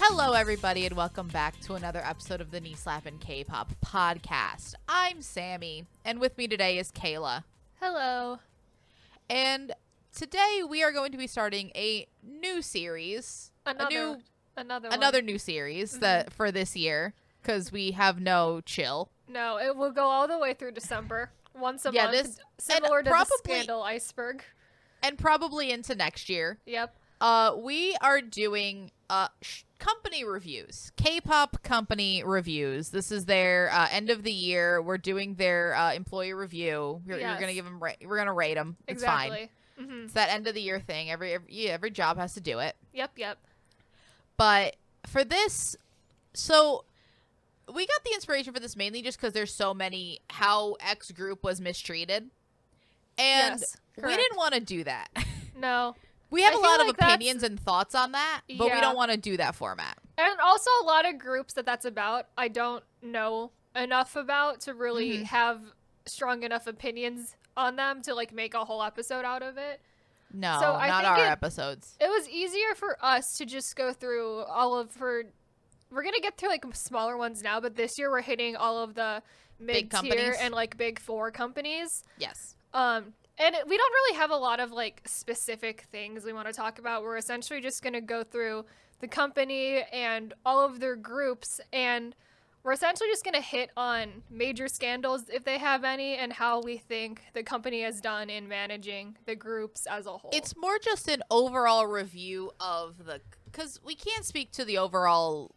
Hello, everybody, and welcome back to another episode of the Slappin Kpop podcast. I'm Sammi, and with me today is Kayla. Hello. And today we are going to be starting a new series. Another new series that for this year, because we have no chill. No, it will go all the way through December, once a month, similar to the Scandal iceberg. And probably into next year. Yep. We are doing company reviews, K-pop company reviews. This is their end of the year. We're doing their employee review. You're gonna give them. We're gonna rate them. It's exactly. fine. Mm-hmm. It's that end of the year thing. Every job has to do it. Yep. But for this, so we got the inspiration for this mainly just because there's so many how X group was mistreated, and we didn't want to do that. No. We have a lot of opinions and thoughts on that, but we don't want to do that format. And also a lot of groups that's about, I don't know enough about to really have strong enough opinions on them to make a whole episode out of it. No, so not our episodes. It was easier for us to just go through all of her. We're going to get through smaller ones now, but this year we're hitting all of the mid-tier and big four companies. Yes. And we don't really have a lot of specific things we want to talk about. We're essentially just going to go through the company and all of their groups, and we're essentially just going to hit on major scandals if they have any and how we think the company has done in managing the groups as a whole. It's more just an overall review of because we can't speak to the overall.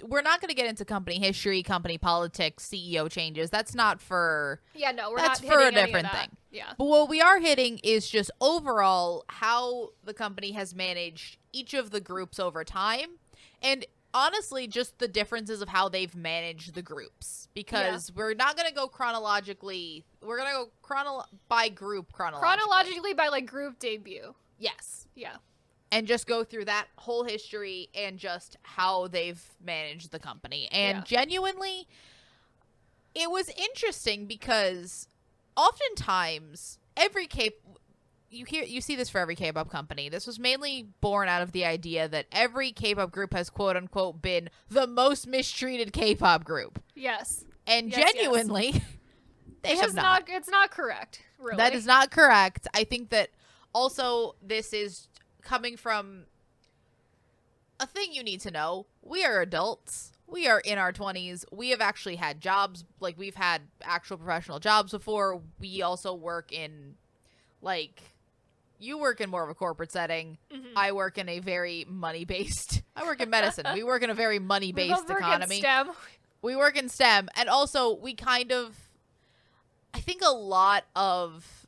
We're not going to get into company history, company politics, CEO changes. That's not for... Yeah, no, we're that's not for hitting a different thing. Yeah. But what we are hitting is just overall how the company has managed each of the groups over time. And honestly, just the differences of how they've managed the groups. Because we're not going to go chronologically. We're going to go by group chronologically. Chronologically by group debut. Yes. Yeah. And just go through that whole history and just how they've managed the company. And genuinely, it was interesting because oftentimes you see this for every K-pop company. This was mainly born out of the idea that every K-pop group has quote unquote been the most mistreated K-pop group. Yes. And genuinely, they have not. It's not correct, really. That is not correct. I think that also this is coming from a thing you need to know. We are adults. We are in our 20s. We have actually had jobs. We've had actual professional jobs before. We also work in, you work in more of a corporate setting. Mm-hmm. I work in a very money-based. I work in medicine. We work in a very money-based economy. We work in STEM. And also, we I think a lot of...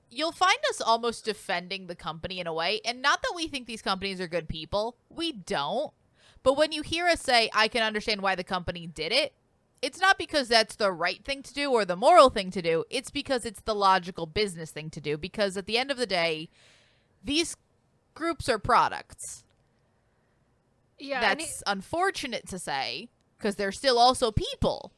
You'll find us almost defending the company in a way. And not that we think these companies are good people. We don't. But when you hear us say, I can understand why the company did it, it's not because that's the right thing to do or the moral thing to do. It's because it's the logical business thing to do. Because at the end of the day, these groups are products. Yeah, that's unfortunate to say because they're still also people.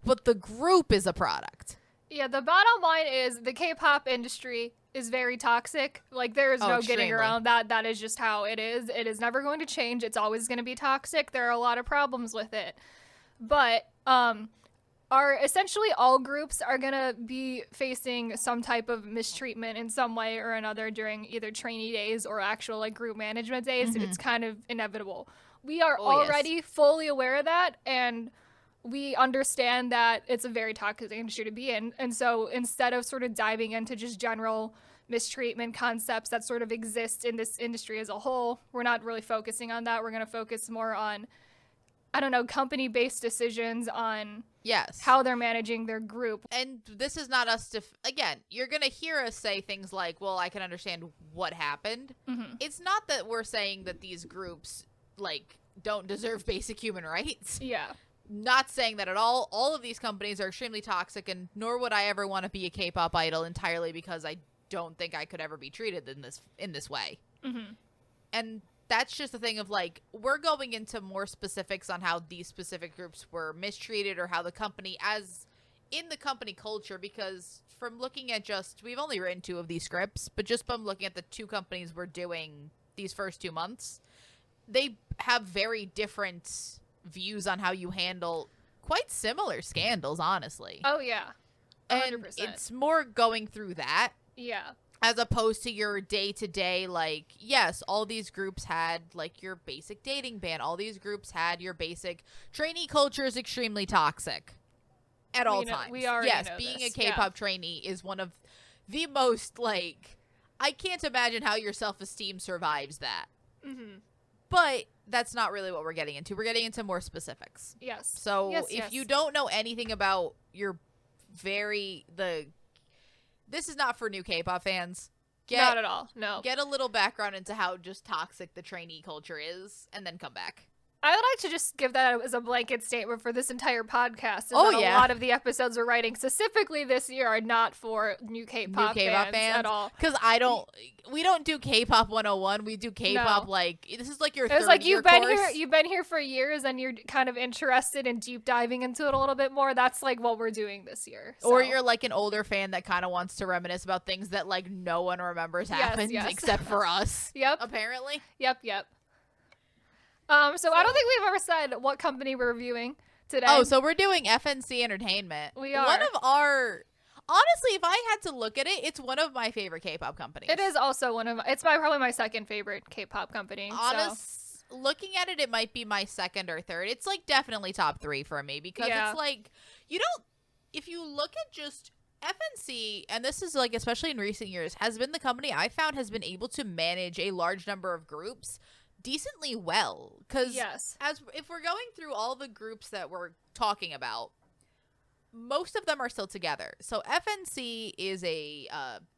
But the group is a product. Yeah, the bottom line is the K-pop industry is very toxic. There is no getting around that. That is just how it is. It is never going to change. It's always going to be toxic. There are a lot of problems with it. But essentially all groups are going to be facing some type of mistreatment in some way or another during either trainee days or actual group management days. Mm-hmm. It's kind of inevitable. We are already fully aware of that, and we understand that it's a very toxic industry to be in. And so instead of sort of diving into just general mistreatment concepts that sort of exist in this industry as a whole, we're not really focusing on that. We're going to focus more on, company-based decisions on how they're managing their group. And this is not us again, you're going to hear us say things like, well, I can understand what happened. Mm-hmm. It's not that we're saying that these groups, don't deserve basic human rights. Yeah. Not saying that at all. All of these companies are extremely toxic, and nor would I ever want to be a K-pop idol entirely because I don't think I could ever be treated in this way. Mm-hmm. And that's just the thing of we're going into more specifics on how these specific groups were mistreated or how the company as in the company culture, because from looking at we've only written 2 of these scripts, but just from looking at the 2 companies we're doing these first 2 months, they have very different views on how you handle quite similar scandals, honestly. Oh, yeah. 100%. And it's more going through that. Yeah. As opposed to your day-to-day, like, yes, all these groups had, like, your basic dating ban. All these groups had your basic trainee culture is extremely toxic at all times. We already know being this. a K-pop trainee is one of the most, like, I can't imagine how your self-esteem survives that. Mm-hmm. But that's not really what we're getting into. We're getting into more specifics. Yes. So if you don't know anything about your this is not for new K-pop fans. Not at all. No. Get a little background into how just toxic the trainee culture is, and then come back. I would like to just give that as a blanket statement for this entire podcast. A lot of the episodes we're writing specifically this year are not for new K-pop fans at all. Because we don't do K-pop 101. We do K-pop this is like your third year course. It's like you've been here for years and you're kind of interested in deep diving into it a little bit more. That's like what we're doing this year. So. Or you're like an older fan that kind of wants to reminisce about things that like no one remembers happened except for us. Yep. Apparently. Yep. So I don't think we've ever said what company we're reviewing today. Oh, so we're doing FNC Entertainment. We are. Honestly, if I had to look at it, it's one of my favorite K-pop companies. It is also probably my second favorite K-pop company. Looking at it, it might be my second or third. It's like definitely top 3 for me because it's like, if you look at just FNC, and this is like, especially in recent years, has been the company I found has been able to manage a large number of groups decently well, because if we're going through all the groups that we're talking about, most of them are still together. So FNC is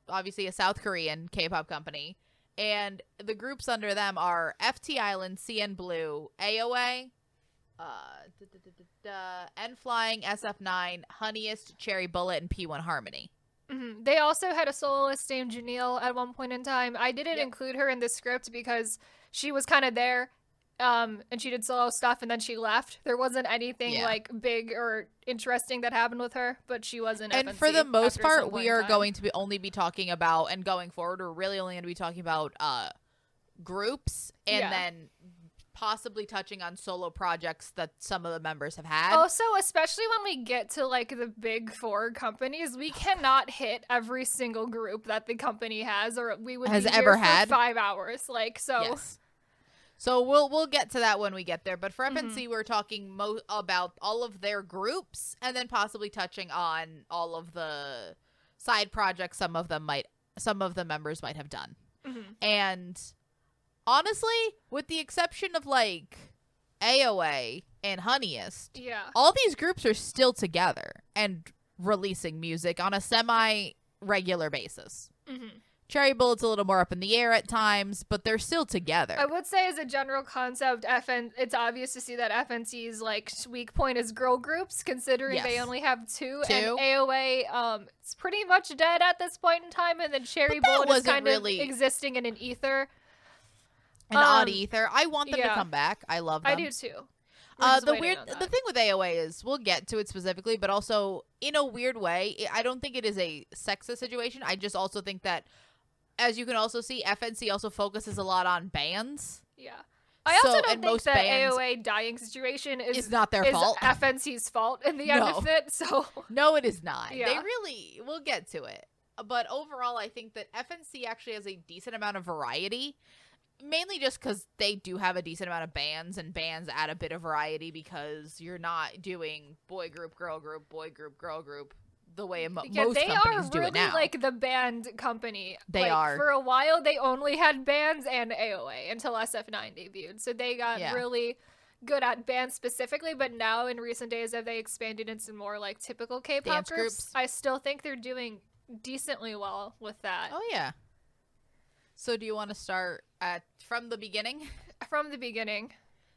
obviously a South Korean K-pop company, and the groups under them are FT Island, Cnblue, AOA, N-Flying, SF9, Honeyest, Cherry Bullet, and P1 Harmony. Mm-hmm. They also had a soloist named Janelle at one point in time. I didn't include her in the script because she was kind of there, and she did solo stuff, and then she left. There wasn't anything like big or interesting that happened with her, but she was in FNC. And for the most part, we are going to only be talking about, and going forward, we're really only going to be talking about groups, and then possibly touching on solo projects that some of the members have had. Also, especially when we get to like the big 4 companies, we cannot hit every single group that the company has, or we would be here for 5 hours. Like, so. Yes. So we'll get to that when we get there. But for FNC, we're talking about all of their groups, and then possibly touching on all of the side projects some of the members might have done. Mm-hmm. And honestly, with the exception of like AOA and Honeyest, all these groups are still together and releasing music on a semi-regular basis. Mm-hmm. Cherry Bullet's a little more up in the air at times, but they're still together. I would say as a general concept, it's obvious to see that FNC's like weak point is girl groups, considering they only have two. And AOA, it's pretty much dead at this point in time, and then Cherry Bullet is kind of existing in an ether. An odd ether. I want them to come back. I love them. I do too. The thing with AOA is, we'll get to it specifically, but also in a weird way, I don't think it is a sexist situation. I just also think that, as you can also see, FNC also focuses a lot on bands. Yeah. I also don't think that AOA dying situation is not their fault. FNC's fault in the end of it. So no, it is not. Yeah. We'll get to it. But overall, I think that FNC actually has a decent amount of variety. Mainly just because they do have a decent amount of bands, and bands add a bit of variety because you're not doing boy group, girl group, boy group, girl group the way most companies do it now. They are really like the band company. They are. For a while, they only had bands and AOA until SF9 debuted. So they got really good at bands specifically, but now in recent days have they expanded into more like typical K-pop groups. I still think they're doing decently well with that. Oh, yeah. So do you want to start from the beginning? From the beginning.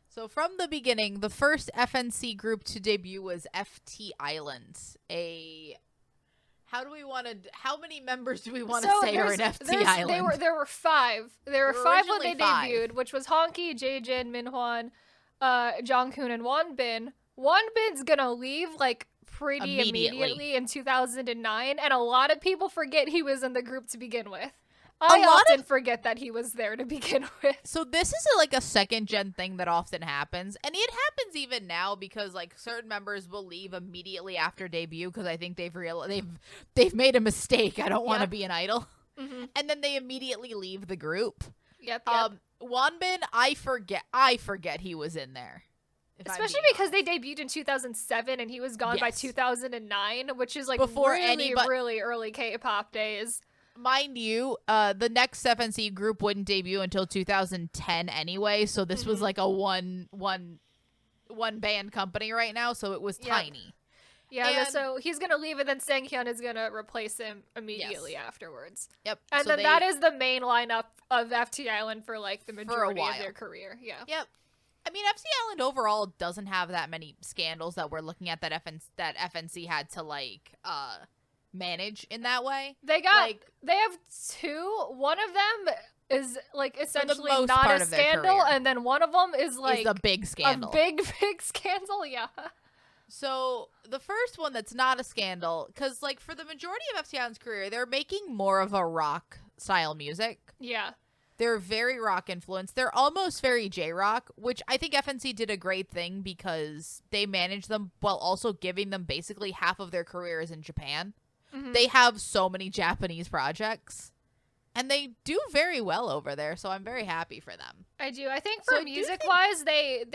So from the beginning, the first FNC group to debut was FT Island. How many members do we want to say are in FT Island? There were 5. There were 5 when they debuted, which was Honky, Jaejin, Minhwan, Jonghoon, and Wonbin. Wonbin's gonna leave like pretty immediately in 2009, and a lot of people forget he was in the group to begin with. I often forget that he was there to begin with. So this is like a second gen thing that often happens, and it happens even now because like certain members will leave immediately after debut because I think they've made a mistake. I don't want to be an idol, and then they immediately leave the group. Yep. Wonbin, I forget he was in there. Especially because they debuted in 2007 and he was gone by 2009, which is like before really early K-pop days. Mind you, the next FNC group wouldn't debut until 2010 anyway, so this was like a one band company right now, so it was tiny. Yeah, so he's going to leave, and then Sanghyun is going to replace him immediately afterwards. Yep. And so then that is the main lineup of FT Island for like the majority of their career. Yeah. Yep. I mean, FT Island overall doesn't have that many scandals that we're looking at that FNC had to like manage in that way. They have two. One of them is like essentially not a scandal, and then one of them is like a big scandal. A big scandal, yeah. So the first one that's not a scandal, because like for the majority of FT Island's career, they're making more of a rock style music. Yeah. They're very rock influenced. They're almost very J-rock, which I think FNC did a great thing because they managed them while also giving them basically half of their careers in Japan. They have so many Japanese projects, and they do very well over there, so I'm very happy for them. I do. I think for music-wise, they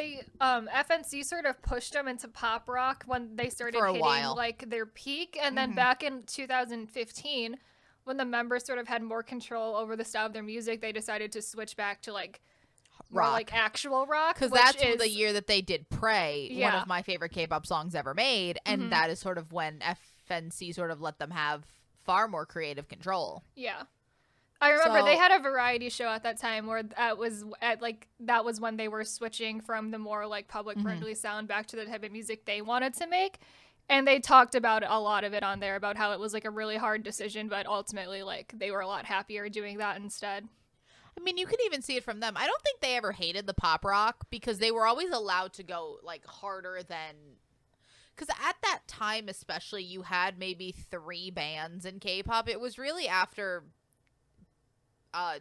FNC sort of pushed them into pop rock when they started hitting like their peak, and then back in 2015, when the members sort of had more control over the style of their music, they decided to switch back to like rock, more like actual rock. Because that's the year that they did Pray, one of my favorite K-pop songs ever made, and that is sort of when FNC sort of let them have far more creative control. Yeah. I remember they had a variety show at that time where that was when they were switching from the more like public friendly sound back to the type of music they wanted to make. And they talked about a lot of it on there about how it was like a really hard decision, but ultimately like they were a lot happier doing that instead. I mean, you can even see it from them. I don't think they ever hated the pop rock because they were always allowed to go like harder than, because at that time especially you had maybe 3 bands in K-pop. It was really after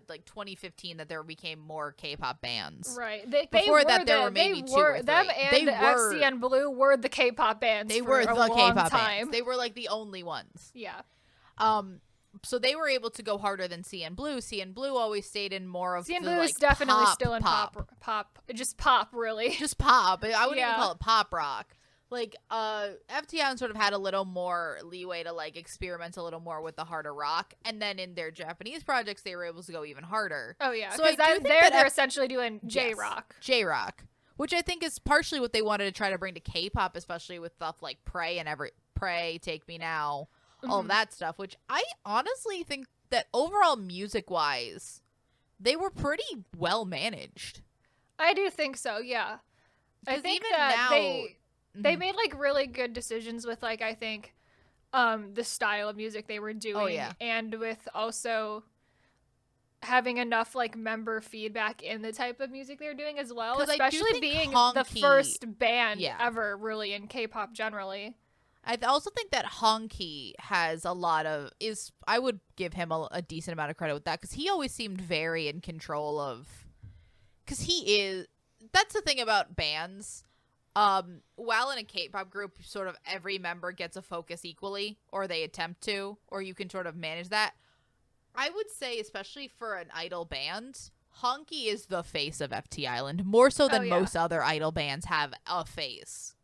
like 2015 that there became more K-pop bands. Right. Before that, there were maybe 2 or 3. Them and Cnblue were the K-pop bands. They were the K-pop bands. They were like the only ones. Yeah. So they were able to go harder than Cnblue. Cnblue always stayed in more of Cnblue is definitely still in pop, just pop, really. Just pop. I wouldn't even call it pop rock. Like, FT sort of had a little more leeway to, like, experiment a little more with the harder rock. And then in their Japanese projects, they were able to go even harder. Oh, yeah. So they're essentially doing J-rock. Yes, J-rock. Which I think is partially what they wanted to try to bring to K-pop, especially with stuff like Pray, Take Me Now, all of that stuff. Which I honestly think that overall, music-wise, they were pretty well managed. I do think so, yeah. I think that they made like really good decisions with like I think the style of music they were doing and with also having enough like member feedback in the type of music they're doing as well, especially being the first band ever really in K-pop generally. I also think that Honky has a lot of I would give him a decent amount of credit with that because he always seemed very in control of, because that's the thing about bands. While in a K-pop group, sort of every member gets a focus equally, or they attempt to, or you can sort of manage that. I would say, especially for an idol band, Honky is the face of FT Island, more so than most other idol bands have a face.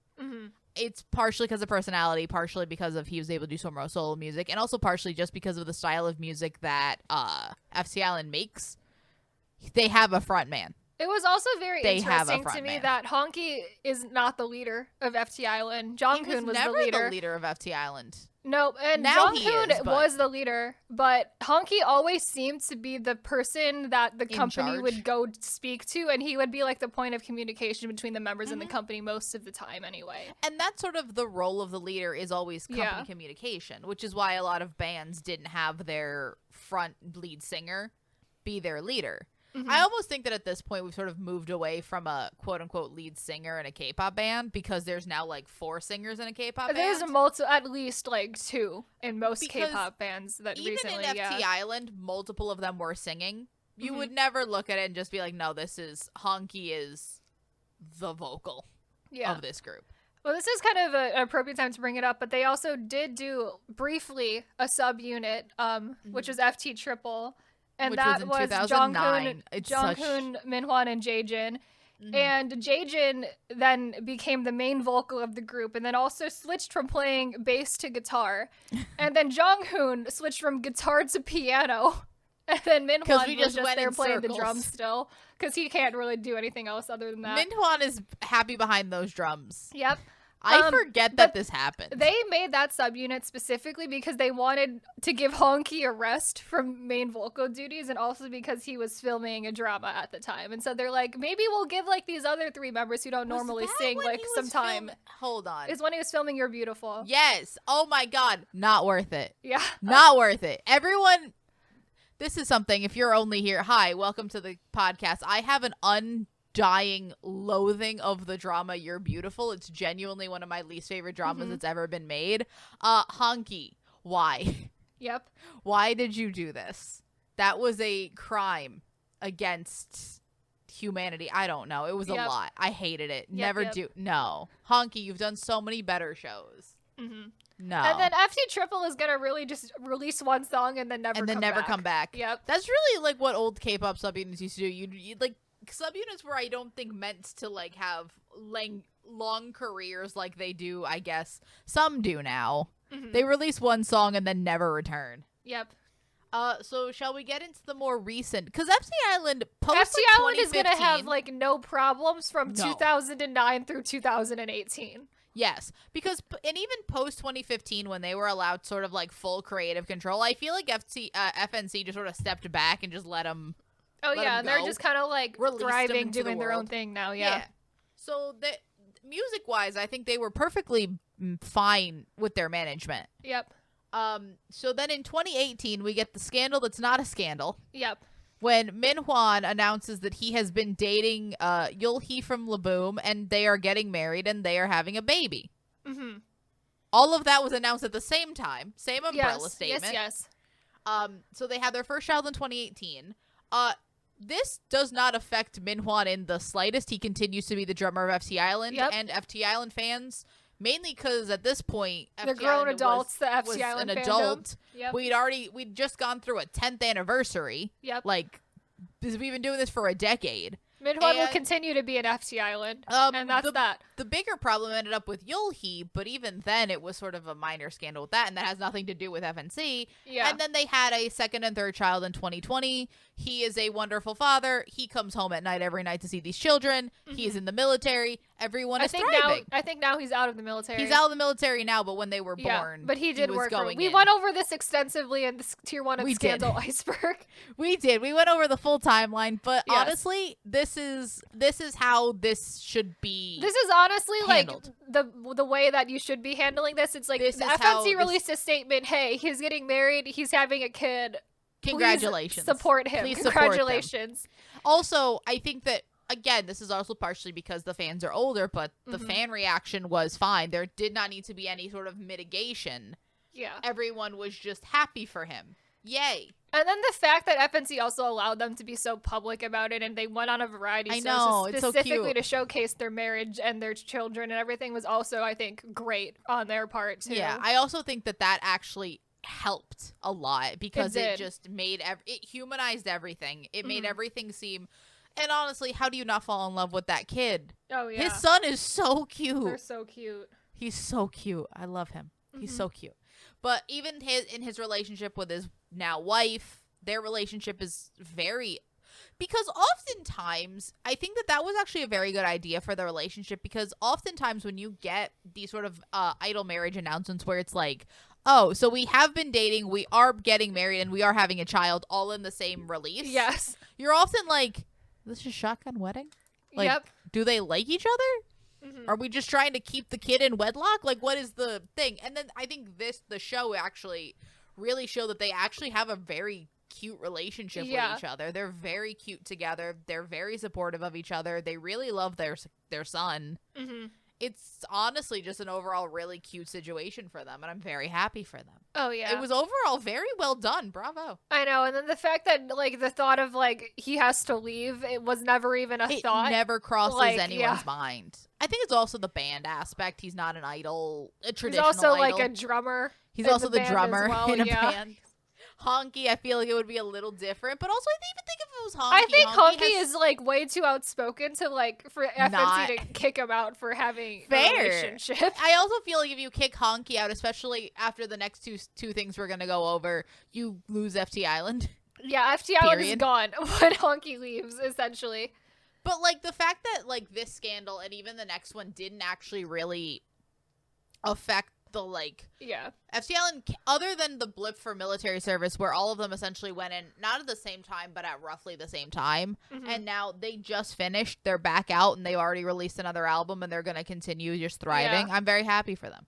It's partially because of personality, partially because of he was able to do some more solo music, and also partially just because of the style of music that FT Island makes. They have a front man. It was also very interesting to me that Honky is not the leader of FT Island. Jonghoon was never the leader. The leader of FT Island. No, and Jonghoon was the leader, but Honky always seemed to be the person that the company would go speak to, and he would be like the point of communication between the members and the company most of the time anyway. And that's sort of the role of the leader, is always company communication, which is why a lot of bands didn't have their front lead singer be their leader. I almost think that at this point we've sort of moved away from a quote-unquote lead singer in a K-pop band because there's now like 4 singers in a K-pop band. There's at least like 2 in most K-pop bands that even recently. Even in FT Island, multiple of them were singing. You would never look at it and just be like, no, Honky is the vocal of this group. Well, this is kind of an appropriate time to bring it up, but they also did do briefly a subunit, which was FT Triple, and which that was Jonghoon, Minhwan, and Jaejin. And Jaejin then became the main vocal of the group, and then also switched from playing bass to guitar. And then Jonghoon switched from guitar to piano. And then Minhwan was just there playing the drums still, because he can't really do anything else other than that. Minhwan is happy behind those drums. Yep. I forget that this happened. They made that subunit specifically because they wanted to give Honky a rest from main vocal duties, and also because he was filming a drama at the time. And so they're like, maybe we'll give like these other 3 members who don't normally sing like some time. Hold on. Is when he was filming You're Beautiful. Yes. Oh my God. Not worth it. Yeah. Not worth it. Everyone... This is something, if you're only here, hi, welcome to the podcast. I have an undying loathing of the drama You're Beautiful. It's genuinely one of my least favorite dramas that's ever been made. Honky, why? Yep. Why did you do this? That was a crime against humanity. I don't know. It was a lot. I hated it. No. Honky, you've done so many better shows. No. And then FT Triple is gonna really just release one song and then never come back. Yep. That's really like what old K-pop subunits used to do. You'd like subunits were, I don't think, meant to like have long careers like they do. I guess some do now. They release one song and then never return. Yep. So shall we get into the more recent? Because FT Island is gonna have like no problems from 2009 through 2018. Yes, because and even post 2015 when they were allowed sort of like full creative control, I feel like FNC just sort of stepped back and just let them. And they're just kind of like thriving, doing their own thing now. Yeah. So music wise, I think they were perfectly fine with their management. Yep. So then in 2018 we get the scandal that's not a scandal. Yep. When Minhwan announces that he has been dating Yulhee from Laboom and they are getting married and they are having a baby. All of that was announced at the same time. Same umbrella statement. Yes. So they had their first child in 2018. This does not affect Minhwan in the slightest. He continues to be the drummer of FT Island, and FT Island fans, mainly because at this point, the grown adults, the FT Island an adult. Yep. We'd just gone through a 10th anniversary. Yep. Like, because we've been doing this for a decade. Minhwan will continue to be an FT Island, and that's that. The bigger problem ended up with Yulhee, but even then it was sort of a minor scandal with that, and that has nothing to do with FNC. Yeah. And then they had a second and third child in 2020. He is a wonderful father. He comes home at night every night to see these children. He is in the military. Everyone is thriving. I think now he's out of the military. He's out of the military now, but when they were born, but he did work. We in. Went over this extensively in this Tier 1 of Scandal Iceberg. We did. We went over the full timeline, but honestly, this is how this should be. This is honestly handled. Like the way that you should be handling this. It's like the FNC released a statement. Hey, he's getting married. He's having a kid. Congratulations. Please support him. Congratulations. Also, I think that, again, this is also partially because the fans are older, but the fan reaction was fine. There did not need to be any sort of mitigation. Yeah. Everyone was just happy for him. Yay. And then the fact that FNC also allowed them to be so public about it, and they went on a variety shows specifically to showcase their marriage and their children and everything was also, I think, great on their part, too. Yeah, I also think that actually helped a lot because it just made it humanized everything. It made everything seem, and honestly, how do you not fall in love with that kid? Oh yeah, his son is so cute. They're so cute. He's so cute. I love him. He's so cute. But even in his relationship with his now wife, their relationship is very, because oftentimes I think that was actually a very good idea for the relationship, because oftentimes when you get these sort of idol marriage announcements where it's like, oh, so we have been dating, we are getting married, and we are having a child all in the same release. Yes. You're often like, this is a shotgun wedding? Like, do they like each other? Are we just trying to keep the kid in wedlock? Like, what is the thing? And then I think the show actually really showed that they actually have a very cute relationship with each other. They're very cute together. They're very supportive of each other. They really love their son. Mm-hmm. It's honestly just an overall really cute situation for them, and I'm very happy for them. Oh, yeah. It was overall very well done. Bravo. I know, and then the fact that, like, the thought of, like, he has to leave, it was never even a thought. It never crosses anyone's mind. I think it's also the band aspect. He's not an idol, a traditional He's also, idol. like, a drummer. He's also the drummer in a yeah. band. Honky, I feel like it would be a little different, but also I even think if it was Honky. I think Honky is like way too outspoken to like for FNC to kick him out for having a relationship. I also feel like if you kick Honky out, especially after the next two things we're gonna go over, you lose FT Island. Yeah, FT Island is gone when Honky leaves, essentially. But like the fact that like this scandal and even the next one didn't actually really affect the FT Island, other than the blip for military service where all of them essentially went in not at the same time but at roughly the same time, and now they just finished, they're back out and they already released another album and they're going to continue just thriving. I'm very happy for them.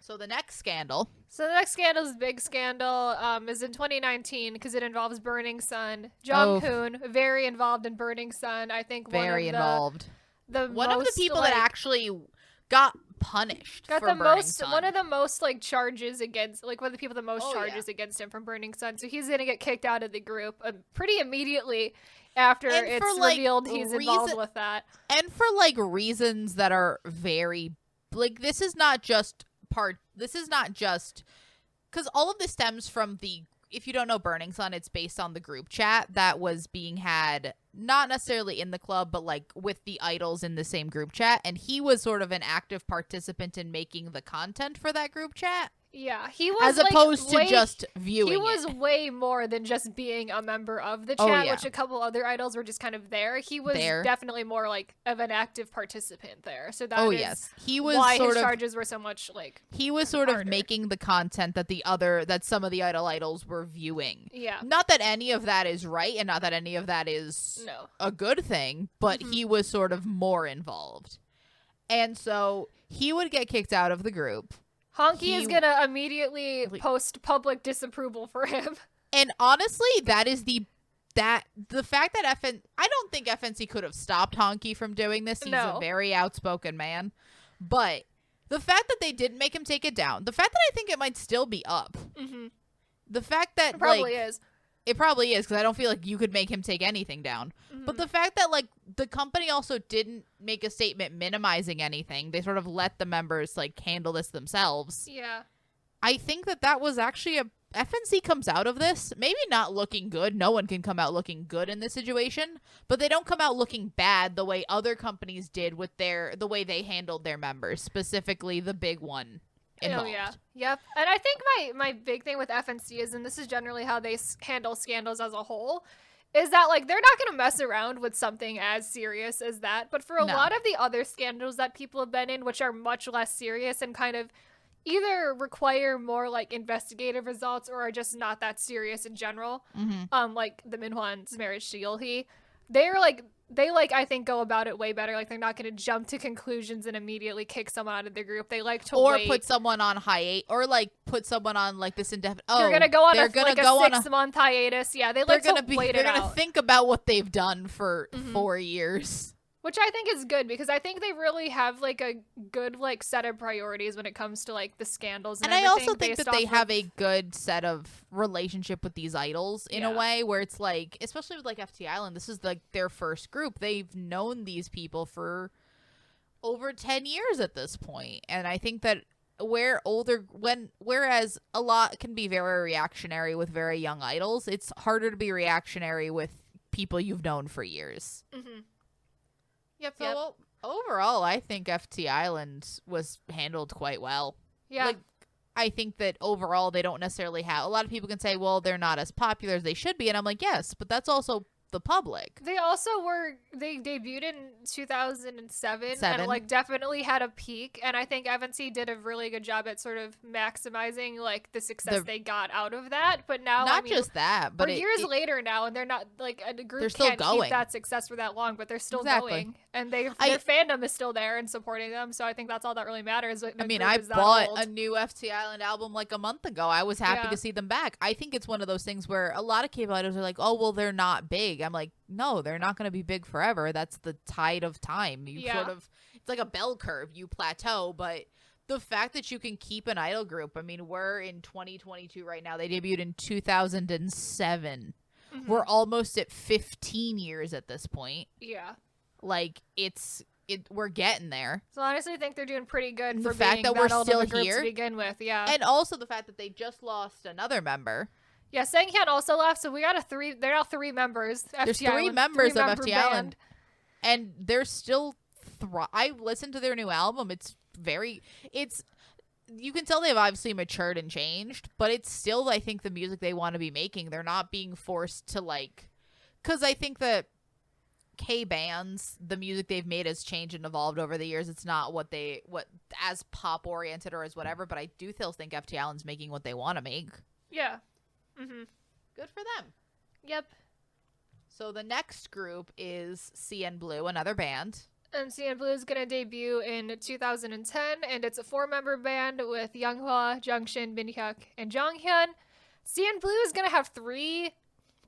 So the next scandal is big scandal, is in 2019 because it involves Burning Sun. Jungkook, very involved in Burning Sun. I think one of the people that actually got punished for Burning Sun. One of the most like charges against, like one of the people the most charges against him from Burning Sun. So he's gonna get kicked out of the group pretty immediately after it's revealed he's involved with that. And for like reasons that are very like this is not just because all of this stems from if you don't know Burning Sun, it's based on the group chat that was being had not necessarily in the club, but like with the idols in the same group chat. And he was sort of an active participant in making the content for that group chat. Yeah, he was as opposed to just viewing. He was way more than just being a member of the chat, which a couple other idols were just kind of there. He was definitely more like of an active participant there. So that is he was why his charges were so much like he was sort of making the content that some of the idols were viewing. Yeah, not that any of that is right, and not that any of that is a good thing, but he was sort of more involved, and so he would get kicked out of the group. Honky is gonna immediately post public disapproval for him. And honestly, that is the fact that I don't think FNC could have stopped Honky from doing this. He's a very outspoken man. But the fact that they didn't make him take it down, the fact that I think it might still be up, the fact that it probably is. It probably is, because I don't feel like you could make him take anything down. But the fact that, like, the company also didn't make a statement minimizing anything. They sort of let the members, like, handle this themselves. Yeah. I think that was actually FNC comes out of this, maybe not looking good. No one can come out looking good in this situation. But they don't come out looking bad the way other companies did with the way they handled their members. Specifically, the big one involved. Oh, yeah. Yep. And I think my big thing with FNC is, and this is generally how they handle scandals as a whole, is that, like, they're not going to mess around with something as serious as that. But for a lot of the other scandals that people have been in, which are much less serious and kind of either require more, like, investigative results or are just not that serious in general, like the Minhwan's marriage to Yeolhee, I think go about it way better. Like, they're not going to jump to conclusions and immediately kick someone out of the group. They like to wait. Put someone on hiatus, or like put someone on like this indefinite. They're going to go on a 6-month hiatus. Yeah, they like to wait it out. They're going to think about what they've done for 4 years. Which I think is good, because I think they really have like a good like set of priorities when it comes to like the scandals and everything. I also think that they have a good set of relationship with these idols in a way where it's like, especially with like FT Island, this is like their first group. They've known these people for over 10 years at this point. And I think that whereas a lot can be very reactionary with very young idols, it's harder to be reactionary with people you've known for years. So overall, I think FT Island was handled quite well. Yeah. Like, I think that overall they don't necessarily have, a lot of people can say, well, they're not as popular as they should be. And I'm like, yes, but that's also the public. They also they debuted in 2007 and like definitely had a peak, and I think FNC did a really good job at sort of maximizing like the success they got out of that. But now not just that, but years later now, and they're not like a group they're still can't going. keep that success for that long, but they're still going, and their fandom is still there and supporting them. So I think that's all that really matters. I mean, I bought a new FT Island album like a month ago. I was happy to see them back. I think it's one of those things where a lot of K-pop idols are like, oh, well, they're not big. I'm like, no, they're not going to be big forever. That's the tide of time. You sort of, it's like a bell curve. You plateau, but the fact that you can keep an idol group, I mean, we're in 2022 right now. They debuted in 2007. Mm-hmm. We're almost at 15 years at this point. Yeah. Like, we're getting there. So honestly, I think they're doing pretty good for the fact that we're still here to begin with. Yeah. And also the fact that they just lost another member. Yeah, Sanghyun also left, so we got they're now 3 members. There's 3 members of FT Island. And they're still I listened to their new album. You can tell they've obviously matured and changed, but it's still, I think, the music they want to be making. They're not being forced to like, because I think that K bands, the music they've made has changed and evolved over the years. It's not what as pop oriented or as whatever, but I do still think FT Island's making what they want to make. Yeah. Mm-hmm. Good for them. Yep. So the next group is Cnblue, another band. And Cnblue is going to debut in 2010, and it's a 4-member band with Younghwa, Jungshin, Minhyuk, and Jonghyun. Cnblue is going to have 3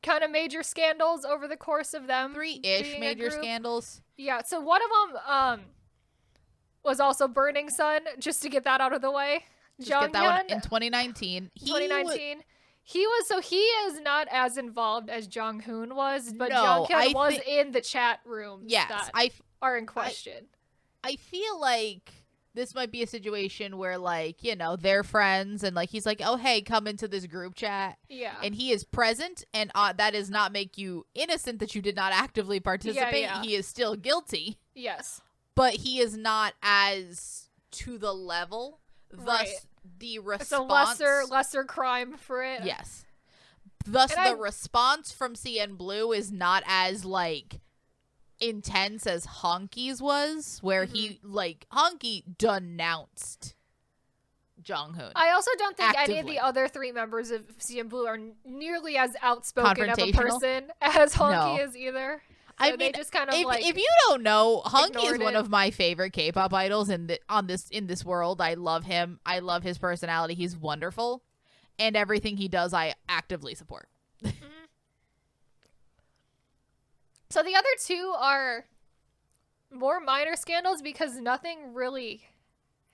kind of major scandals over the course of them. 3-ish major scandals. Yeah, so one of them was also Burning Sun, just to get that out of the way. Just get that one in 2019. He is not as involved as Jonghoon was, but Jonghyun was in the chat rooms that are in question. I feel like this might be a situation where, like, you know, they're friends and, like, he's like, oh, hey, come into this group chat. Yeah. And he is present, and that does not make you innocent that you did not actively participate. Yeah. He is still guilty. Yes. But he is not as to the level. Thus, the response. It's a lesser crime for it. Yes. Thus, the response from Cnblue is not as, like, intense as Honky's was, where he, like, Honky denounced Jonghoon. I also don't think any of the other 3 members of Cnblue are nearly as outspoken of a person as Honky is either. So I mean, they just kind of if you don't know, Honky is one of my favorite K-pop idols in this world. I love him. I love his personality. He's wonderful, and everything he does, I actively support. So the other 2 are more minor scandals because nothing really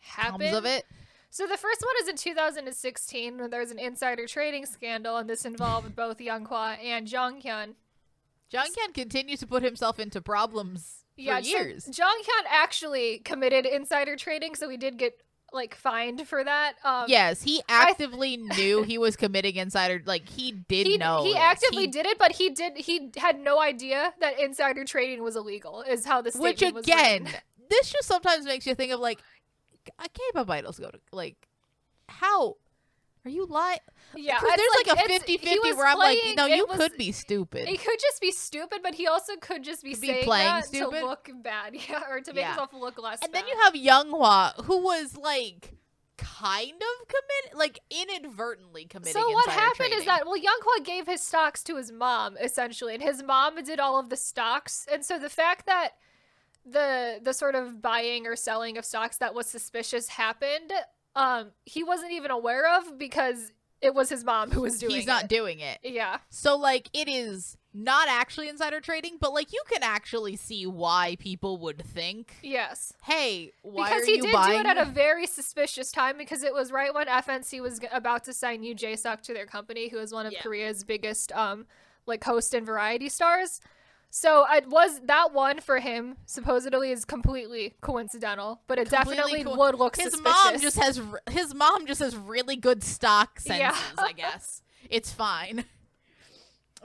happened. Comes of it. So the first one is in 2016 when there was an insider trading scandal, and this involved both Younghwa and Jonghyun. Jonghyun continues to put himself into problems for years. So Jonghyun actually committed insider trading, so he did get, like, fined for that. Yes, he actively knew he was committing insider. Like, he did know. He actively did it, but he had no idea that insider trading was illegal. Is how the statement was written. This just sometimes makes you think of, like, K-pop idols go to, like, how are you lying? Yeah, there's like a 50-50 where I'm like, no, you could be stupid. He could just be stupid, but he also could just be saying that stupid to look bad, or to make himself look less bad. And then you have Younghwa, who was, like, kind of committed, like, inadvertently committing insider trading. So what happened is that, Younghwa gave his stocks to his mom, essentially, and his mom did all of the stocks, and so the fact that the sort of buying or selling of stocks that was suspicious happened, he wasn't even aware of because it was his mom who was doing it. He's not doing it. Yeah. So, like, it is not actually insider trading, but, like, you can actually see why people would think. Yes. Hey, why because are you buying? Because he did do it at a very suspicious time, because it was right when FNC was about to sign Yoo Jae-suk to their company, who is one of Korea's biggest, like, host and variety stars. So it was that one for him supposedly is completely coincidental, but it definitely would look suspicious. His mom just has really good stock senses, I guess. It's fine.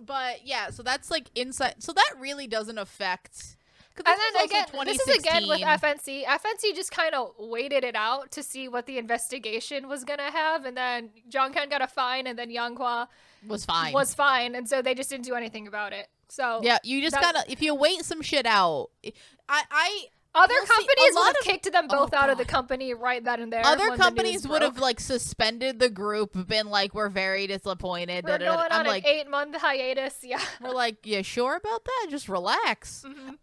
But yeah, so that's like inside. So that really doesn't affect. And then again, this is again with FNC. FNC just kind of waited it out to see what the investigation was gonna have, and then Jonghyun got a fine, and then Younghwa was fine, and so they just didn't do anything about it. So yeah, you just gotta, if you wait some shit out, other companies would have kicked them both out of the company right then and there. Other companies would have like suspended the group, been like, we're very disappointed. We're going on an 8-month hiatus. Yeah. We're like, you sure about that? Just relax. Mm-hmm.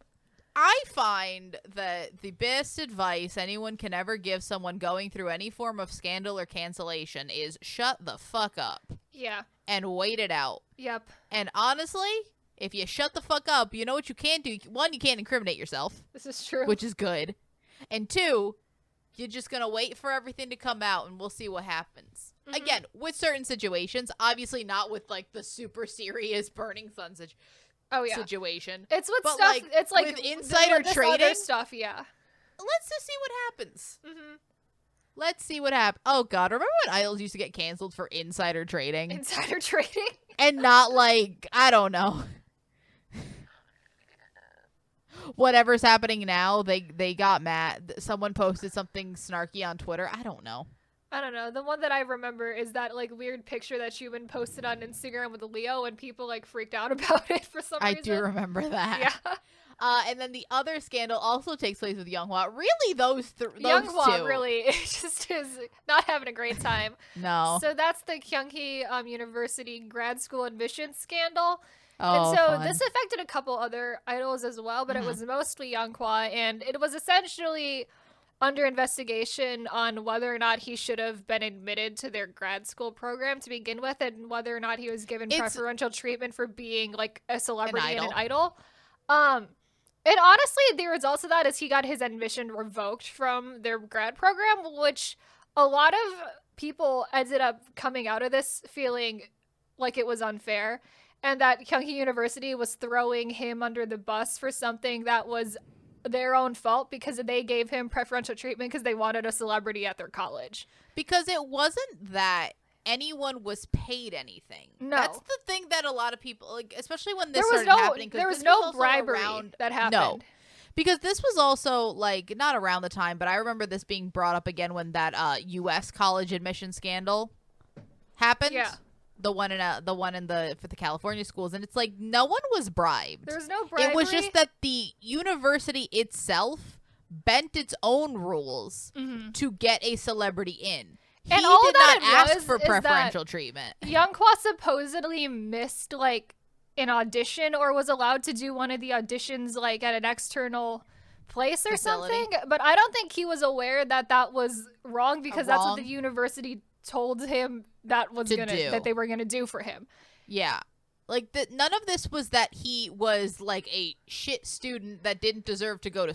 I find that the best advice anyone can ever give someone going through any form of scandal or cancellation is shut the fuck up. Yeah. And wait it out. Yep. And honestly, if you shut the fuck up, you know what you can't do? One, you can't incriminate yourself. This is true. Which is good. And two, you're just going to wait for everything to come out and we'll see what happens. Mm-hmm. Again, with certain situations, obviously not with like the super serious Burning Sun situation. It's with stuff, like, it's like with insider trading stuff, yeah. Let's just see what happens. Mm-hmm. Let's see what happens. Oh god, remember when idols used to get canceled for insider trading? Insider trading? And not like, I don't know. Whatever's happening now, they got mad. Someone posted something snarky on Twitter. I don't know. The one that I remember is that like weird picture that Jimin posted on Instagram with Leo, and people like freaked out about it for some reason. I do remember that. Yeah. And then the other scandal also takes place with Younghwa. Really, those Younghwa two really just is not having a great time. No. So that's the Kyunghee University grad school admissions scandal. Oh, and so fun. this affected a couple other idols as well, but it was mostly Younghwa, and it was essentially under investigation on whether or not he should have been admitted to their grad school program to begin with, and whether or not he was given preferential treatment for being like a celebrity and an idol. And honestly, the results of that is he got his admission revoked from their grad program, which a lot of people ended up coming out of this feeling like it was unfair, and that Kyunghee University was throwing him under the bus for something that was their own fault because they gave him preferential treatment because they wanted a celebrity at their college. Because it wasn't that anyone was paid anything. No. That's the thing that a lot of people, like, especially when this started happening. There was no bribery that happened. No. Because this was also, like, not around the time, but I remember this being brought up again when that U.S. college admission scandal happened. Yeah. The one for the California schools, and it's like no one was bribed. There was no bribery. It was just that the university itself bent its own rules to get a celebrity in. And he all did that not ask for preferential treatment. Younghwa supposedly missed like an audition or was allowed to do one of the auditions like at an external place or something, but I don't think he was aware that that was wrong because that's what the university told him that they were gonna do for him. Yeah, like none of this was that he was like a shit student that didn't deserve to go to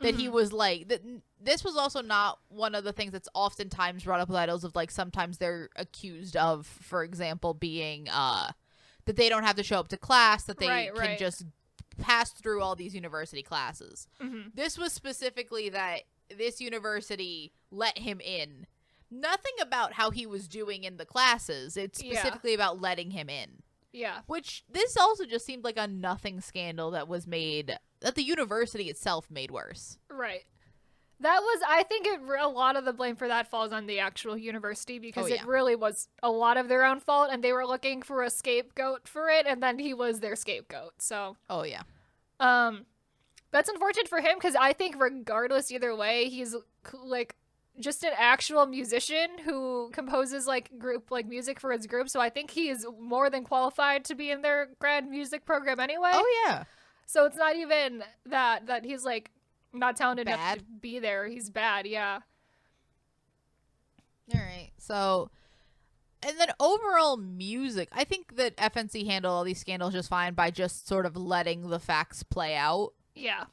that he was like that. This was also not one of the things that's oftentimes brought up with idols of like sometimes they're accused of, for example, being that they don't have to show up to class, that they can just pass through all these university classes. This was specifically that this university let him in. Nothing about how he was doing in the classes. It's specifically about letting him in. Yeah. Which this also just seemed like a nothing scandal that was made, that the university itself made worse. Right. That was, I think a lot of the blame for that falls on the actual university because it really was a lot of their own fault and they were looking for a scapegoat for it and then he was their scapegoat. So. Oh, yeah. That's unfortunate for him because I think regardless either way, he's like just an actual musician who composes like music for his group. So I think he is more than qualified to be in their grad music program anyway. Oh, yeah. So it's not even that he's like not talented enough to be there. He's bad. Yeah. All right. So, and then overall music, I think that FNC handled all these scandals just fine by just sort of letting the facts play out. Yeah.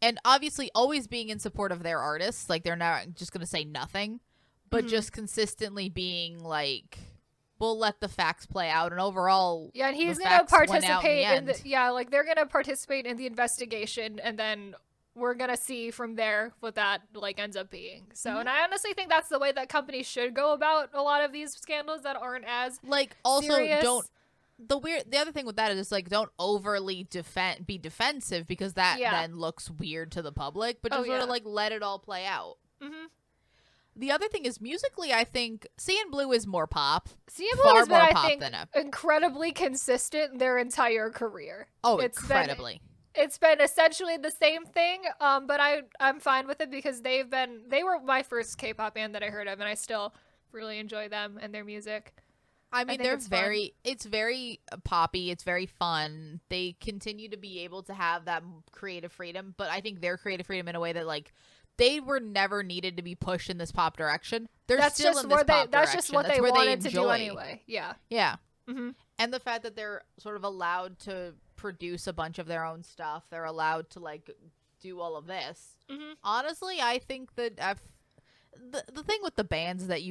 And obviously always being in support of their artists. Like, they're not just going to say nothing, but just consistently being like, we'll let the facts play out. And overall, yeah, and he's going to participate like they're going to participate in the investigation and then we're going to see from there what that like ends up being. So, and I honestly think that's the way that companies should go about a lot of these scandals that aren't as like also serious. The other thing with that is just like don't overly be defensive because that then looks weird to the public, but just sort of like let it all play out. the other thing is musically, I think Cnblue is more pop. Cnblue has been, I think, incredibly consistent their entire career. Oh, incredibly. It's been essentially the same thing, but I'm fine with it because they were my first K-pop band that I heard of, and I still really enjoy them and their music. I mean, it's very poppy. It's very fun. They continue to be able to have that creative freedom, but I think their creative freedom in a way that, like, they were never needed to be pushed in this pop direction. That's still in this pop direction. That's just what they wanted to do anyway. Yeah. Yeah. Mm-hmm. And the fact that they're sort of allowed to produce a bunch of their own stuff. They're allowed to, like, do all of this. Mm-hmm. Honestly, I think that the thing with the bands is that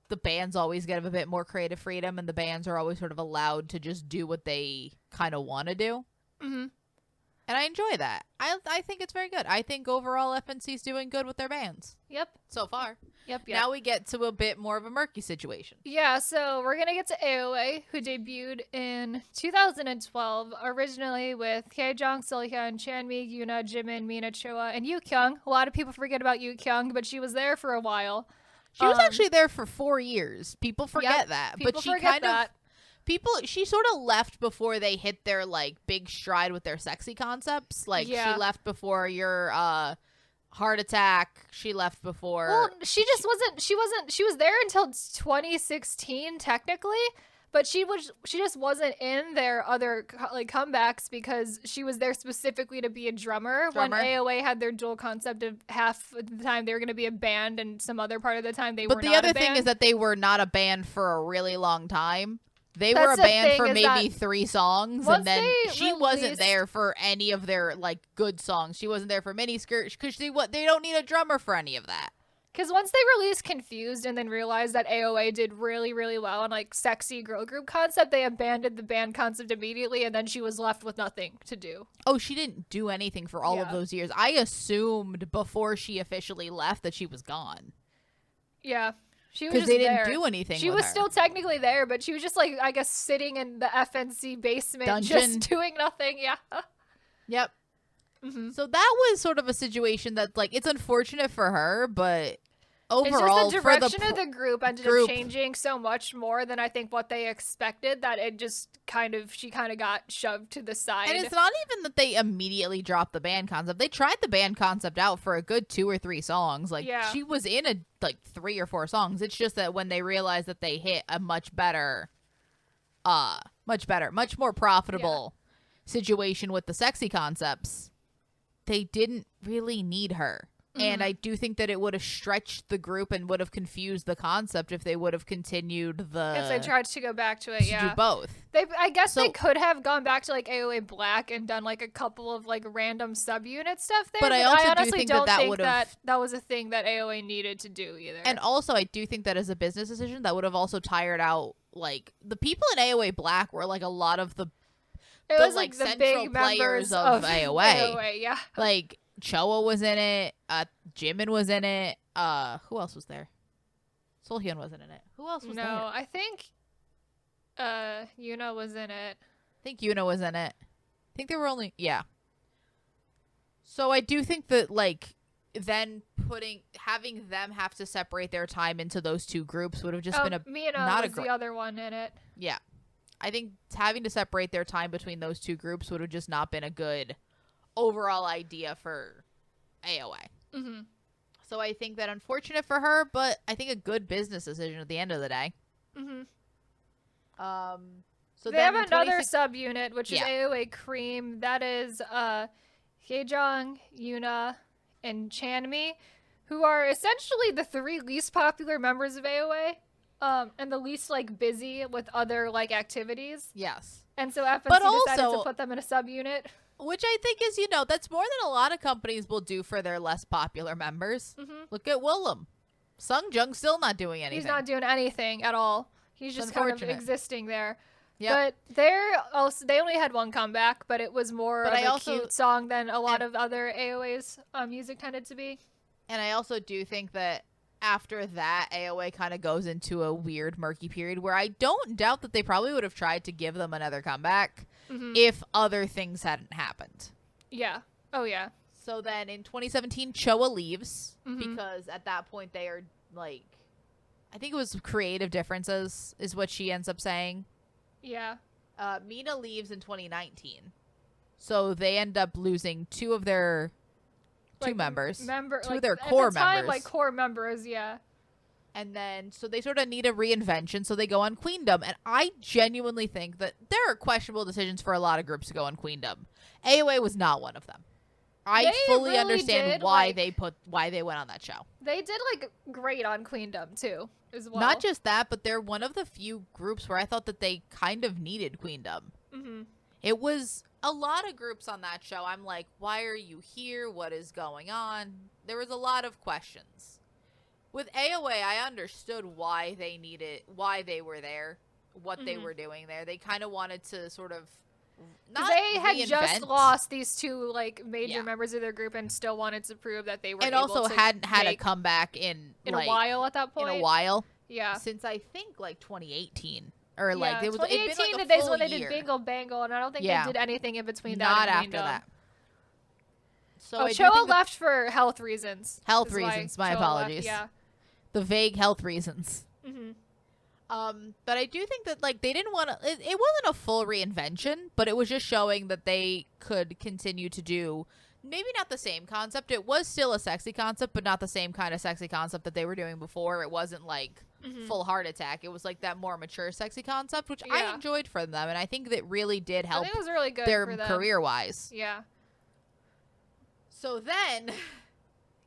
the bands always get a bit more creative freedom, and the bands are always sort of allowed to just do what they kind of want to do. Mm-hmm. And I enjoy that. I think it's very good. I think overall FNC's doing good with their bands. Yep. So far. Yep. Now we get to a bit more of a murky situation. Yeah, so we're going to get to AOA, who debuted in 2012, originally with Taejong, Seolhyun, Chanmi, Yuna, Jimin, Mina, Choa, and Yukyung. A lot of people forget about Yukyung, but she was there for a while. She was actually there for 4 years. People forget that. But she kind of... She sort of left before they hit their, like, big stride with their sexy concepts. Like, she left before your Heart Attack. She left before. Well, she was there until 2016 technically, but she just wasn't in their other, like, comebacks because she was there specifically to be a drummer. When AOA had their dual concept of half the time they were going to be a band and some other part of the time they were not a band. But the other thing is that they were not a band for a really long time. They were a band for maybe 3 songs, and then she wasn't there for any of their, like, good songs. She wasn't there for Miniskirt because they don't need a drummer for any of that. Because once they released Confused and then realized that AOA did really, really well on, like, sexy girl group concept, they abandoned the band concept immediately, and then she was left with nothing to do. Oh, she didn't do anything for all of those years. I assumed before she officially left that she was gone. Yeah. Because they didn't do anything. She was still technically there, but she was just, like, I guess, sitting in the FNC basement, dungeon, just doing nothing. Yeah. Yep. Mm-hmm. So that was sort of a situation that, like, it's unfortunate for her, but overall, it's just the direction of the group ended up changing so much more than I think what they expected that it just she kind of got shoved to the side. And it's not even that they immediately dropped the band concept. They tried the band concept out for a good 2 or 3 songs. Like, she was in 3 or 4 songs. It's just that when they realized that they hit a much more profitable situation with the sexy concepts, they didn't really need her. Mm-hmm. And I do think that it would have stretched the group and would have confused the concept if they would have continued if they tried to go back to it, to do both. I guess they could have gone back to, like, AOA Black and done, like, a couple of, like, random subunit stuff there. But I also do think that was a thing that AOA needed to do either. And also, I do think that as a business decision, that would have also tired out, like, the people in AOA Black were, like, a lot of the central big players of AOA. AOA, yeah. Like, Choa was in it. Jimin was in it. Who else was there? Seolhyun wasn't in it. Who else was there? No, I think Yuna was in it. I think Yuna was in it. I think there were only... Yeah. So I do think that, like, then having them have to separate their time into those 2 groups would have just been Mina was the other one in it. Yeah. I think having to separate their time between those 2 groups would have just not been a good overall idea for AOA. Mm-hmm. So I think that unfortunate for her, but I think a good business decision at the end of the day. Mm-hmm. So they have another subunit, which is AOA Cream. That is Taejong, Yuna, and Chanmi, who are essentially the 3 least popular members of AOA, and the least, like, busy with other, like, activities. Yes. And so FNC decided to put them in a subunit. Which I think is, that's more than a lot of companies will do for their less popular members. Mm-hmm. Look at Willem. Sungjung's still not doing anything. He's not doing anything at all. He's just kind of existing there. Yep. But they only had 1 comeback, but it was more of a cute song than a lot of other AOA's music tended to be. And I also do think that after that, AOA kind of goes into a weird, murky period where I don't doubt that they probably would have tried to give them another comeback if other things hadn't happened. Yeah. Oh, yeah. So then in 2017, Choa leaves because at that point they are like, I think it was creative differences is what she ends up saying. Yeah. Mina leaves in 2019. So they end up losing two of their two members. Two of their core members. Like core members, yeah. And then, so they sort of need a reinvention, so they go on Queendom. And I genuinely think that there are questionable decisions for a lot of groups to go on Queendom. AOA was not one of them. I fully understand why they went on that show. They did, like, great on Queendom, too, as well. Not just that, but they're one of the few groups where I thought that they kind of needed Queendom. Mm-hmm. It was a lot of groups on that show. I'm like, why are you here? What is going on? There was a lot of questions. With AOA, I understood why they were there, what they were doing there. They kind of wanted to sort of they had just lost these two like major members of their group and still wanted to prove that they were and also hadn't had a comeback in a while at that point. In a while, yeah, since I think like 2018 or like it was 2018 the days when they did Bingle Bangle, and I don't think they did anything in between that. Not after that. So Choa left for health reasons. Health reasons. My apologies. Yeah, the vague health reasons. Mm-hmm. But I do think that like they didn't want to. It wasn't a full reinvention, but it was just showing that they could continue to do maybe not the same concept. It was still a sexy concept, but not the same kind of sexy concept that they were doing before. It wasn't like full heart attack. It was like that more mature sexy concept, which I enjoyed from them, and I think that really did help. I think it was really good their for them. Career wise. Yeah. So then,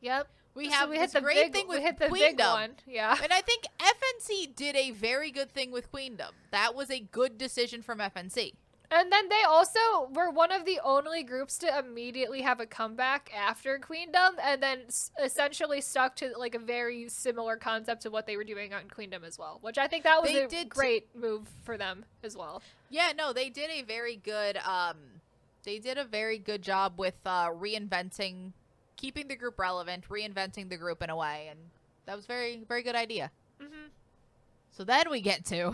yep. We hit the great thing with Queendom. Big one. Yeah. And I think FNC did a very good thing with Queendom. That was a good decision from FNC. And then they also were one of the only groups to immediately have a comeback after Queendom, and then essentially stuck to like a very similar concept to what they were doing on Queendom as well, which I think that was a great move for them as well. Yeah, no, they did a very good job with reinventing, keeping the group relevant, reinventing the group in a way, and that was very, very good idea. Mm-hmm. So then we get to...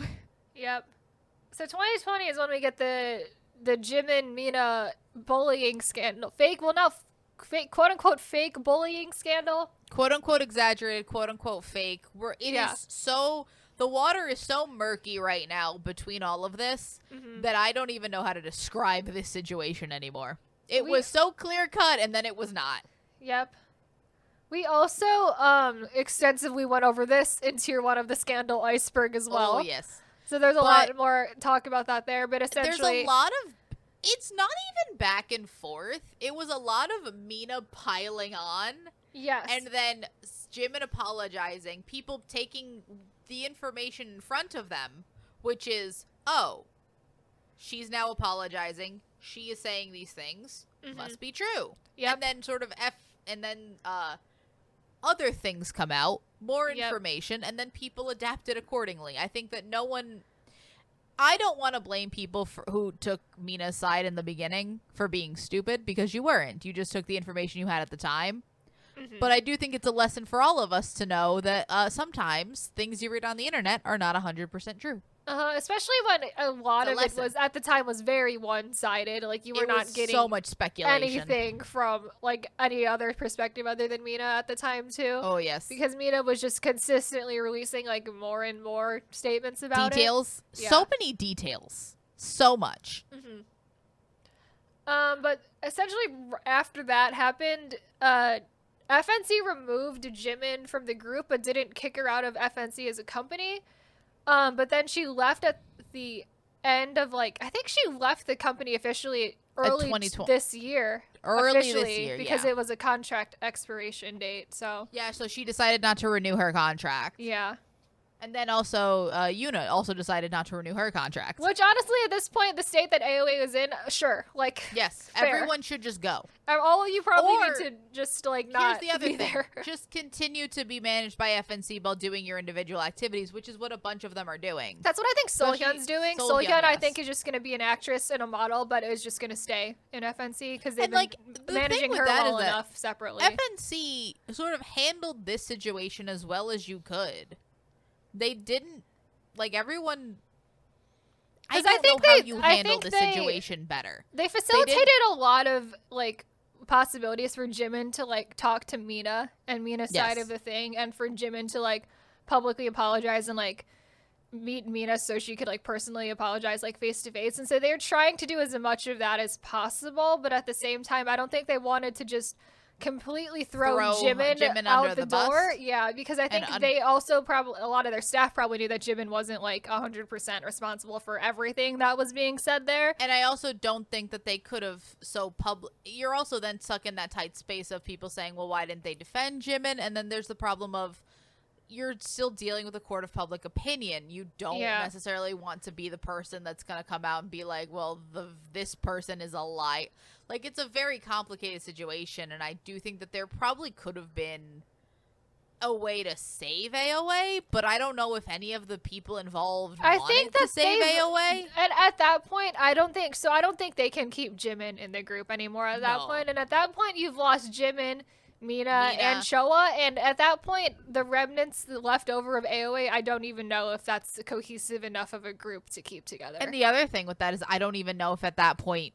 Yep. So 2020 is when we get the Jimin Mina bullying scandal. Fake, quote-unquote fake bullying scandal. Quote-unquote exaggerated, quote-unquote fake. The water is so murky right now between all of this that I don't even know how to describe this situation anymore. It was so clear-cut, and then it was not. Yep. We also extensively went over this in Tier 1 of the Scandal Iceberg as well. Oh, yes. So there's a lot more talk about that there, but essentially... There's a lot of... It's not even back and forth. It was a lot of Mina piling on. Yes. And then Jimin apologizing, people taking the information in front of them, which is, oh, she's now apologizing. She is saying these things. Must be true. Yep. And then sort of other things come out, more information, and then people adapted accordingly. I think that I don't want to blame people who took Mina's side in the beginning for being stupid, because you weren't. You just took the information you had at the time. But I do think it's a lesson for all of us to know that sometimes things you read on the internet are not 100% true. Especially when a lot of it was at the time was very one-sided. Like you were not getting so much speculation, anything from like any other perspective other than Mina at the time too. Oh yes, because Mina was just consistently releasing like more and more statements about details. So many details, so much. But essentially after that happened, FNC removed Jimin from the group but didn't kick her out of FNC as a company. But then she left at the end of I think she left the company officially early this year. Because it was a contract expiration date. So yeah, so she decided not to renew her contract. Yeah. And then also, Yuna also decided not to renew her contract. Which, honestly, at this point, the state that AOA is in, sure, yes, fair. Everyone should just go. All of you probably need to just, not here's the other be thing. There. Just continue to be managed by FNC while doing your individual activities, which is what a bunch of them are doing. That's what I think Solhyun's doing. Solhyun, I think, is just going to be an actress and a model, but is just going to stay in FNC because they've been managing her well enough separately. FNC sort of handled this situation as well as you could. They didn't, everyone... I don't know how you handle the situation better. They facilitated a lot of, possibilities for Jimin to like talk to Mina and Mina's side of the thing, and for Jimin to like publicly apologize and like meet Mina so she could like personally apologize like face to face. And so they're trying to do as much of that as possible, but at the same time I don't think they wanted to just completely throw Jimin out the door. Yeah, because I think they also probably, a lot of their staff probably knew that Jimin wasn't like 100% responsible for everything that was being said there. And I also don't think that they could have you're also then stuck in that tight space of people saying, well, why didn't they defend Jimin? And then there's the problem of you're still dealing with a court of public opinion. You don't necessarily want to be the person that's going to come out and be like, well, this person is a lie. Like, it's a very complicated situation, and I do think that there probably could have been a way to save AOA, but I don't know if any of the people involved wanted to save AOA. And at that point, I don't think they can keep Jimin in the group anymore at that point. And at that point, you've lost Jimin, Mina, and Showa, and at that point, the remnants left over of AOA, I don't even know if that's cohesive enough of a group to keep together. And the other thing with that is I don't even know if at that point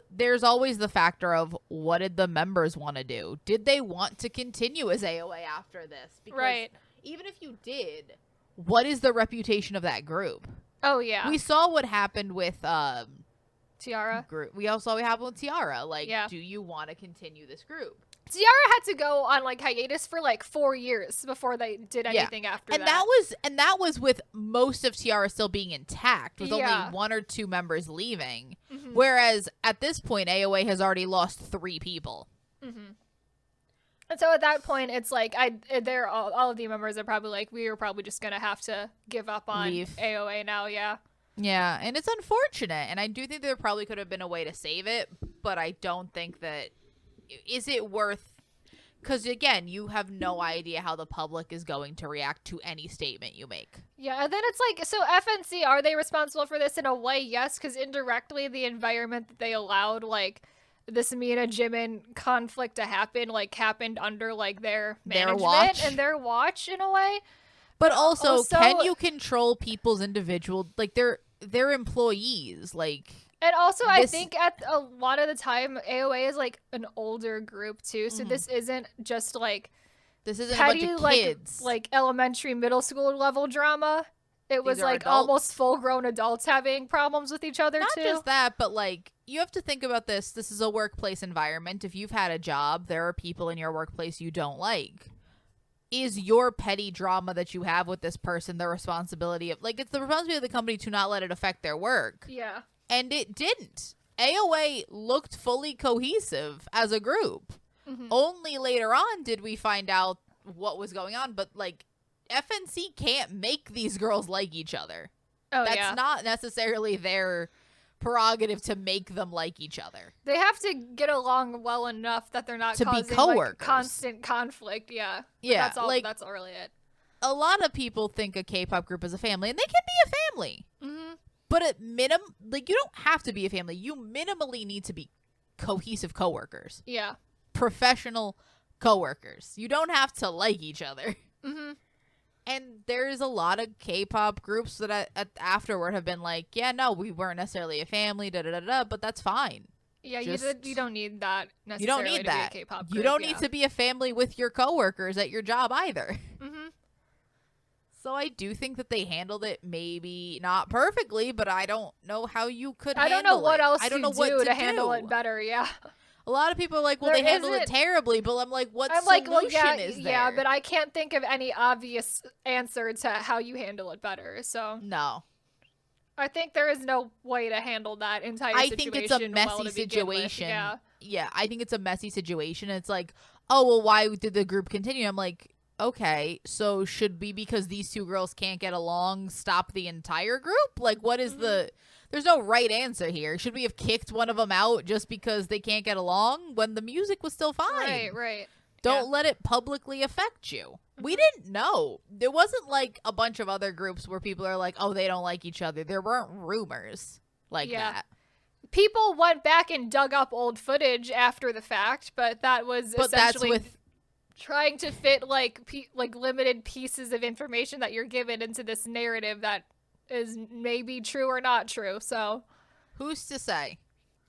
there's always the factor of what did the members want to do? Did they want to continue as AOA after this? Because even if you did, what is the reputation of that group? Oh yeah. We saw what happened with Tiara group. We also saw what happened with Tiara. Like, do you want to continue this group? Tiara had to go on like hiatus for like 4 years before they did anything after that. That was with most of Tiara still being intact, with only 1 or 2 members leaving. Whereas at this point, AOA has already lost 3 people. And so at that point, it's like all of the members are probably like, we are probably just gonna have to give up on AOA now. Yeah, and it's unfortunate, and I do think there probably could have been a way to save it, but I don't think that... Is it worth... Because, again, you have no idea how the public is going to react to any statement you make. Yeah, and then it's like, so FNC, are they responsible for this? In a way, yes, because indirectly the environment that they allowed, like, this Mina Jimin conflict to happen, like, happened under, like, their management and their watch, in a way. But also, can you control people's individual... Like, they're employees, like... And also, I think at a lot of the time, AOA is, like, an older group, too. So this isn't just, like... This isn't petty, a bunch of kids. Like elementary, middle school level drama. It was, like, adults. Almost full-grown adults having problems with each other, too. Not just that, but, like, you have to think about this. This is a workplace environment. If you've had a job, there are people in your workplace you don't like. Is your petty drama that you have with this person the responsibility of... Like, it's the responsibility of the company to not let it affect their work. Yeah. And it didn't. AOA looked fully cohesive as a group. Only later on did we find out what was going on. But, like, FNC can't make these girls like each other. That's not necessarily their prerogative to make them like each other. They have to get along well enough that they're not causing like, constant conflict. Yeah. That's all. Like, that's really it. A lot of people think a K-pop group is a family, and they can be a family. But at minimum, like, you don't have to be a family. You minimally need to be cohesive coworkers. Yeah. Professional coworkers. You don't have to like each other. And there's a lot of K-pop groups that afterward have been like, yeah, no, we weren't necessarily a family, but that's fine. Yeah, you don't need that necessarily. You don't need that. Be a K-pop group, you don't need to be a family with your coworkers at your job either. So I do think that they handled it maybe not perfectly, but I don't know how you could handle it. I don't know what else to do to handle it better, A lot of people are like, well, they handled it terribly, but I'm like, what solution is there? Yeah, but I can't think of any obvious answer to how you handle it better, so. No. I think there is no way to handle that entire situation. I think it's a messy situation. Yeah, I think it's a messy situation. It's like, oh, well, why did the group continue? I'm like, okay, so should we, because these 2 girls can't get along, stop the entire group? Like, what is there's no right answer here. Should we have kicked one of them out just because they can't get along when the music was still fine? Right. Don't let it publicly affect you. We didn't know. There wasn't like a bunch of other groups where people are like, oh, they don't like each other. There weren't rumors like that. People went back and dug up old footage after the fact, but that was essentially trying to fit like limited pieces of information that you're given into this narrative that is maybe true or not true. So who's to say?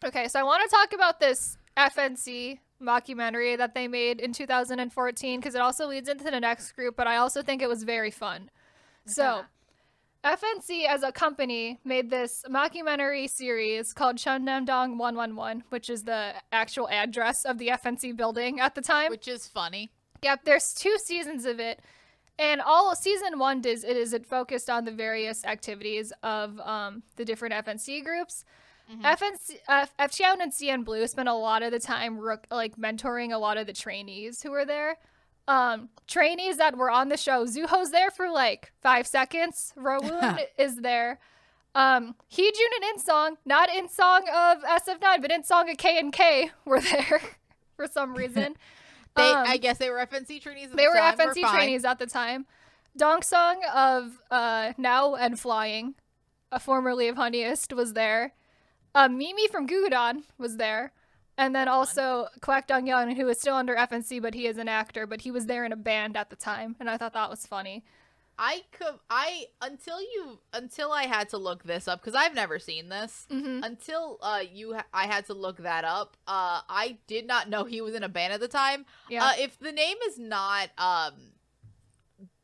Okay, so I want to talk about this FNC Mockumentary that they made in 2014 because it also leads into the next group, but I also think it was very fun. So, FNC as a company made this mockumentary series called Cheonmdong 111, which is the actual address of the FNC building at the time. Which is funny. Yep, there's 2 seasons of it. And all season 1 it focused on the various activities of the different FNC groups. FNC, FCN and Cnblue spent a lot of the time mentoring a lot of the trainees who were there. Trainees that were on the show. Zuho's there for 5 seconds. Rowoon is there. Heejun and Insong, not Insong of SF9, but Insong of K&K were there for some reason. I guess they were FNC trainees at the time. They were FNC trainees at the time. Dongsung of Now and Flying, formerly of Honeyest, was there. Mimi from Gugudan was there. And then also Kwak Dong-yeon, who is still under FNC, but he is an actor, but he was there in a band at the time, and I thought that was funny. Until I had to look this up, because I've never seen this, until I had to look that up, I did not know he was in a band at the time. Yeah. If the name is not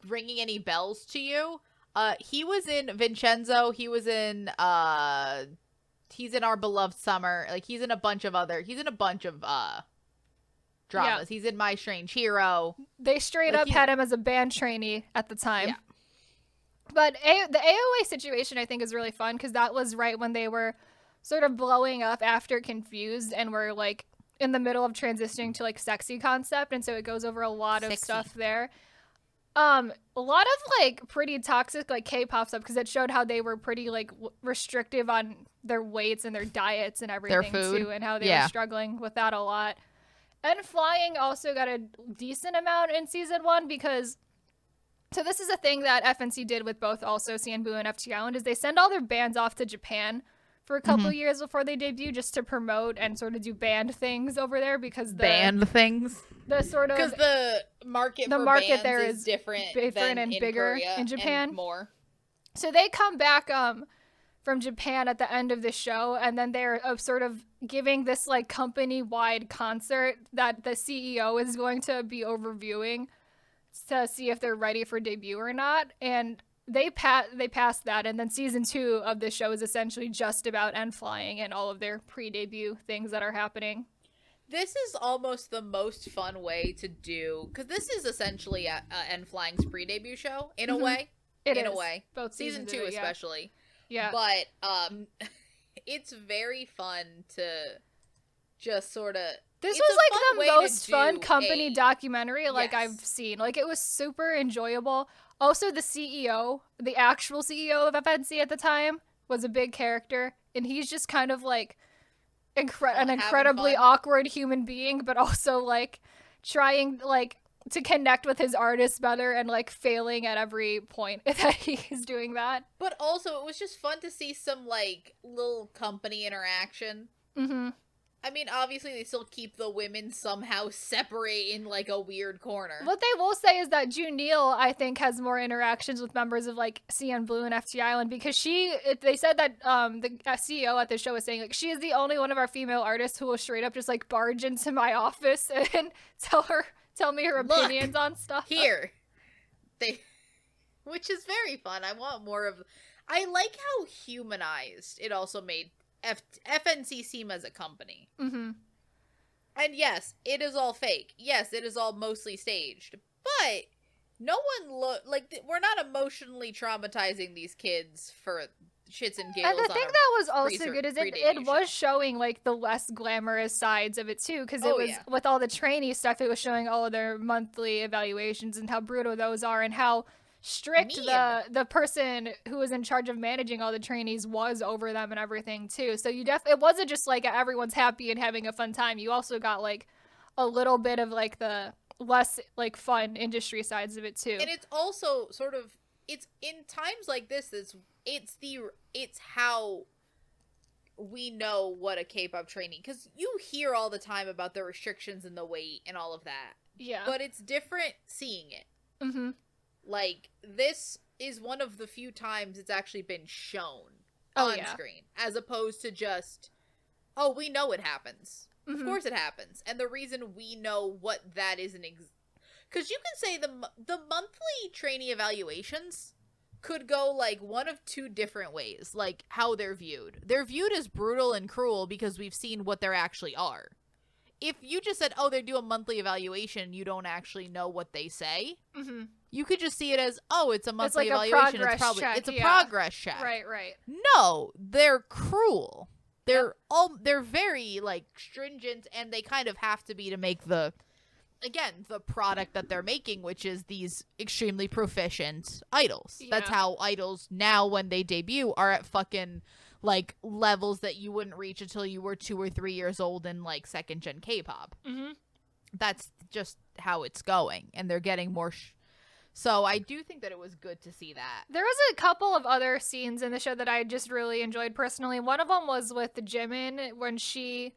ringing any bells to you, he was in Vincenzo, he was in he's in Our Beloved Summer. He's in a bunch of dramas. Yeah. He's in My Strange Hero. They straight up had him as a band trainee at the time. Yeah. But the AOA situation, I think, is really fun because that was right when they were sort of blowing up after Confused and were in the middle of transitioning to sexy concept, and so it goes over a lot of stuff there. A lot of pretty toxic K-pop stuff because it showed how they were pretty restrictive on their weights and their diets and everything too, and how they were struggling with that a lot. And Flying also got a decent amount in season 1 because, so this is a thing that FNC did with both also Cnblue and FT Island, is they send all their bands off to Japan for a couple years before they debut just to promote and sort of do band things over there because the sort of because the market there is different and bigger Korea in Japan and more. So they come back from Japan at the end of the show, and then they're sort of giving this company-wide concert that the CEO is going to be overviewing to see if they're ready for debut or not. And they passed that, and then season 2 of the show is essentially just about N-Flying and all of their pre-debut things that are happening. This is almost the most fun way to do, because this is essentially N-Flying's pre-debut show in a way. In a way, both season 2 especially. Yeah, but it's very fun to just sort of. This was the most fun company documentary I've seen. It was super enjoyable. Also, the CEO, the actual CEO of FNC at the time, was a big character, and he's just kind of an incredibly awkward human being, but also trying to connect with his artists better and failing at every point that he's doing that. But also, it was just fun to see some little company interaction. I mean, obviously, they still keep the women somehow separate in, a weird corner. What they will say is that Junil, I think, has more interactions with members of, Cnblue and FT Island, because they said that the CEO at the show was saying, she is the only one of our female artists who will straight up just, barge into my office and tell me her opinions on stuff. Here. Which is very fun. I want more of... I like how humanized it also made FNC seem as a company. And yes, it is all fake. Yes, it is all mostly staged. But no one we're not emotionally traumatizing these kids for shits and giggles. And the thing that was also good is it was showing the less glamorous sides of it too, because it was with all the trainee stuff, it was showing all of their monthly evaluations and how brutal those are and how strict the person who was in charge of managing all the trainees was over them and everything too. So it wasn't just everyone's happy and having a fun time. You also got a little bit of the less fun industry sides of it too. And it's also sort of, it's in times like this, it's how we know what a K-pop trainee, because you hear all the time about the restrictions and the weight and all of that. Yeah. But it's different seeing it. This is one of the few times it's actually been shown on screen, as opposed to just, we know it happens. Of course it happens. And the reason we know what that is because you can say the monthly trainee evaluations could go like one of two different ways, like how they're viewed. They're viewed as brutal and cruel because we've seen what they actually are. If you just said, oh, they do a monthly evaluation, you don't actually know what they say. Mm-hmm. You could just see it as, oh, it's a monthly evaluation. It's a progress check. Right. No, they're cruel. They're very like stringent, and they kind of have to be to make the product that they're making, which is these extremely proficient idols. Yeah. That's how idols now, when they debut, are at fucking like levels that you wouldn't reach until you were 2 or 3 years old in like second gen K-pop. Mm-hmm. That's just how it's going, and they're getting more. So I do think that it was good to see that. There was a couple of other scenes in the show that I just really enjoyed personally. One of them was with Jimin when she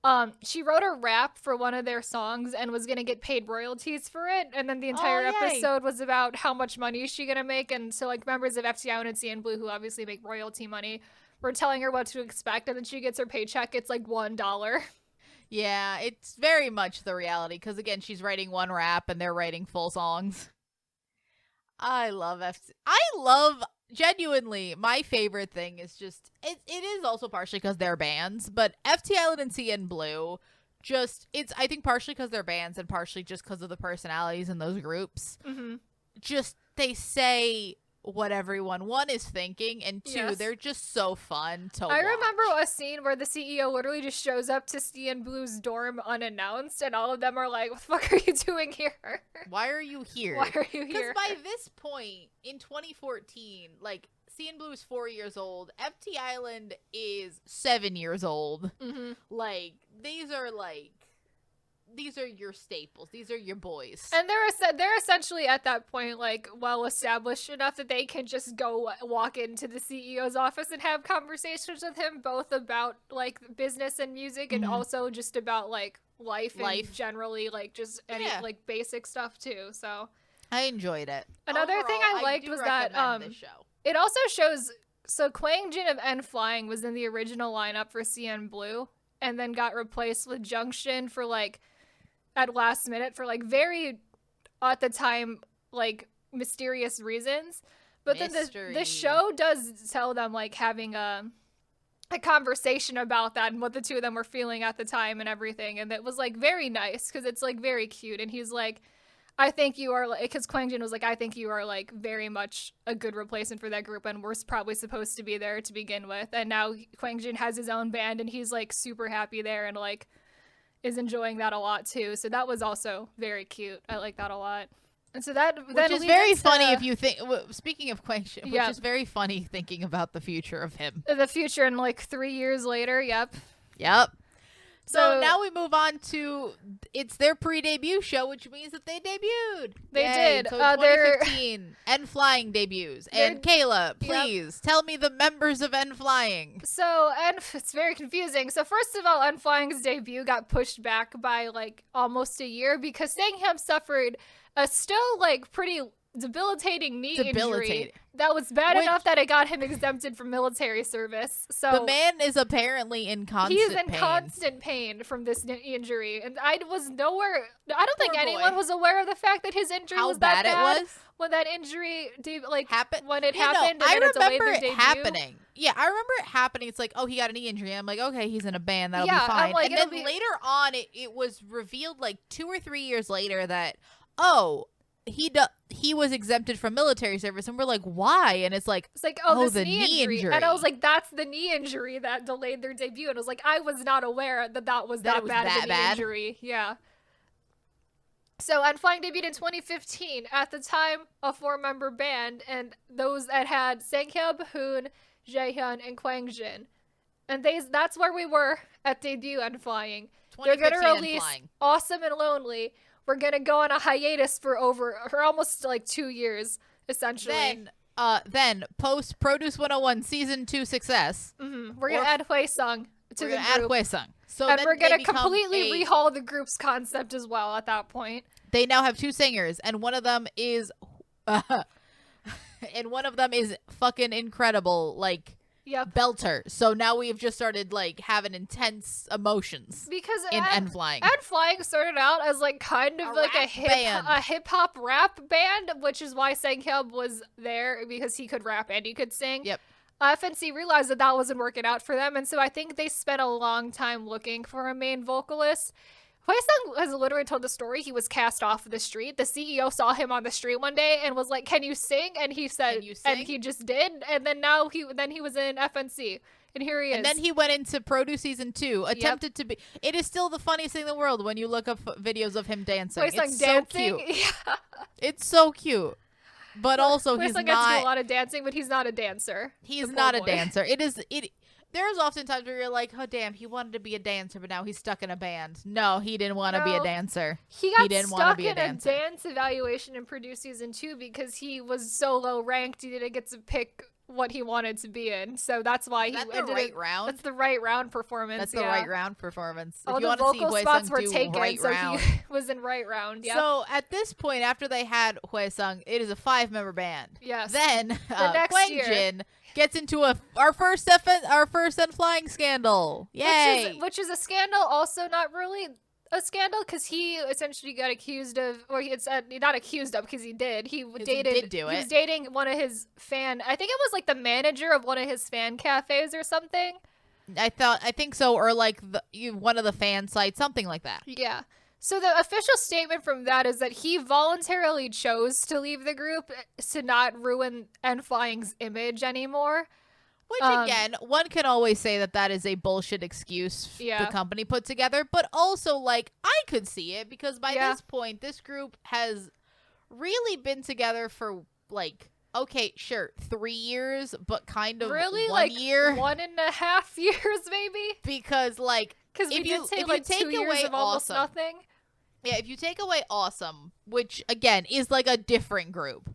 wrote a rap for one of their songs and was going to get paid royalties for it. And then the entire episode was about how much money is she going to make. And so like members of FNC and Cnblue, who obviously make royalty money, were telling her what to expect. And then she gets her paycheck. It's like $1. Yeah, it's very much the reality. Because again, she's writing one rap and they're writing full songs. I love genuinely, my favorite thing is just, it is also partially because they're bands, but FT Island and Cnblue, I think partially because they're bands and partially just because of the personalities in those groups. Mm-hmm. Just, they say what everyone, one, is thinking, and two, they're just so fun to watch. I remember a scene where the CEO literally just shows up to Cnblue's dorm unannounced, and all of them are like, what the fuck are you doing here? Why are you here? Why are you here? Because by this point, in 2014, like, Cnblue is 4 years old, FT Island is 7 years old. Mm-hmm. Like, these are your staples. These are your boys. And they're essentially at that point, like, well established enough that they can just go walk into the CEO's office and have conversations with him, both about, like, business and music, and also just about, like, life. And generally, like, just any, like, basic stuff, too. So I enjoyed it. Another thing I liked was that this show. It also shows, so Kwangjin of N-Flying was in the original lineup for Cnblue, and then got replaced with Junction for, like, at last minute for like very at the time like mysterious reasons, but then the show does tell them like having a conversation about that and what the two of them were feeling at the time and everything, and it was like very nice because it's like very cute, and he's like, I think you are, like, because Kwangjin was like, I think you are like very much a good replacement for that group, and we're probably supposed to be there to begin with, and now Kwangjin has his own band and he's like super happy there and like is enjoying that a lot too. So that was also very cute. I like that a lot. And so that which is very funny if you think. Speaking of Kwangjin, which is very funny thinking about the future of him. The future in like 3 years later. Yep. So now we move on to it's their pre-debut show, which means that they debuted. They did. So 2015, N-Flying debuts. And Kayla, please tell me the members of N-Flying. So it's very confusing. So first of all, N-Flying's debut got pushed back by like almost a year because Sanghyeon suffered a still like pretty debilitating knee injury that was bad enough that it got him exempted from military service. So the man is apparently in constant pain from this knee injury, and I don't think anyone was aware of the fact that his injury was that bad. It was when that injury happened. When it happened, I remember it happening. Yeah, I remember it happening. It's like, oh, he got a knee injury. I'm like, okay, he's in a band. That'll be fine. Like, and then later on, it was revealed like 2 or 3 years later that he was exempted from military service, and we're like, why? And it's like oh, the knee injury. And I was like, that's the knee injury that delayed their debut. And I was like, I was not aware that was that bad of a knee injury. Yeah. So N-Flying debuted in 2015, at the time a 4-member band, and those that had Sanghyeon, Hoon, Jaehyun, and Kwangjin. And that's where we were at debut N-Flying. They're going to release Awesome and Lonely. We're going to go on a hiatus for almost like 2 years, essentially. Then post Produce 101 season 2 success. Mm-hmm. We're going to add Hwaesung to the group. Add Hwaesung. So and we're going to completely rehaul the group's concept as well at that point. They now have 2 singers, and one of them is fucking incredible. Like, Yep. Belter. So now we've just started like having intense emotions because in N.Flying. N.Flying started out as like kind of like a hip hop rap band, which is why Sang-hyub was there, because he could rap and he could sing. Yep. FNC realized that that wasn't working out for them, and so I think they spent a long time looking for a main vocalist. Hwaesung has literally told the story. He was cast off of the street. The CEO saw him on the street one day and was like, "Can you sing?" And he said, and he just did. And then he was in FNC, and here he is. And then he went into Produce season 2. Attempted to be. It is still the funniest thing in the world when you look up videos of him dancing. It's so cute. Yeah. It's so cute. But also he's not. Gets to do a lot of dancing, but he's not a dancer. He's not a dancer. There's often times where you're like, oh, damn, he wanted to be a dancer, but now he's stuck in a band. No, he didn't want to be a dancer. He didn't stuck in a dance evaluation in Produce season 2 because he was so low ranked, he didn't get to pick what he wanted to be in. So that's why That's the right round? That's the right round performance. That's the right round performance. All the vocal spots were taken, so he was in right round. Yep. So at this point, after they had Hwaesung, it is a 5-member band. Yes. Then the next year gets into our first N.Flying scandal. Yay! Which is a scandal, also not really a scandal, because he essentially got accused of, or it's not accused of, because he did. He was dating one of his I think it was like the manager of one of his fan cafes or something. I think so, or like one of the fan sites, something like that. Yeah. So the official statement from that is that he voluntarily chose to leave the group to not ruin N.Flying's image anymore. Which, again, one can always say that is a bullshit excuse the company put together. But also, like, I could see it because by this point, this group has really been together for, like, okay, sure, 3 years, but kind of really, 1 year. 1.5 years, maybe? Because, like, if you take 2 years of almost nothing. Yeah, if you take away Awesome, which, again, is, like, a different group.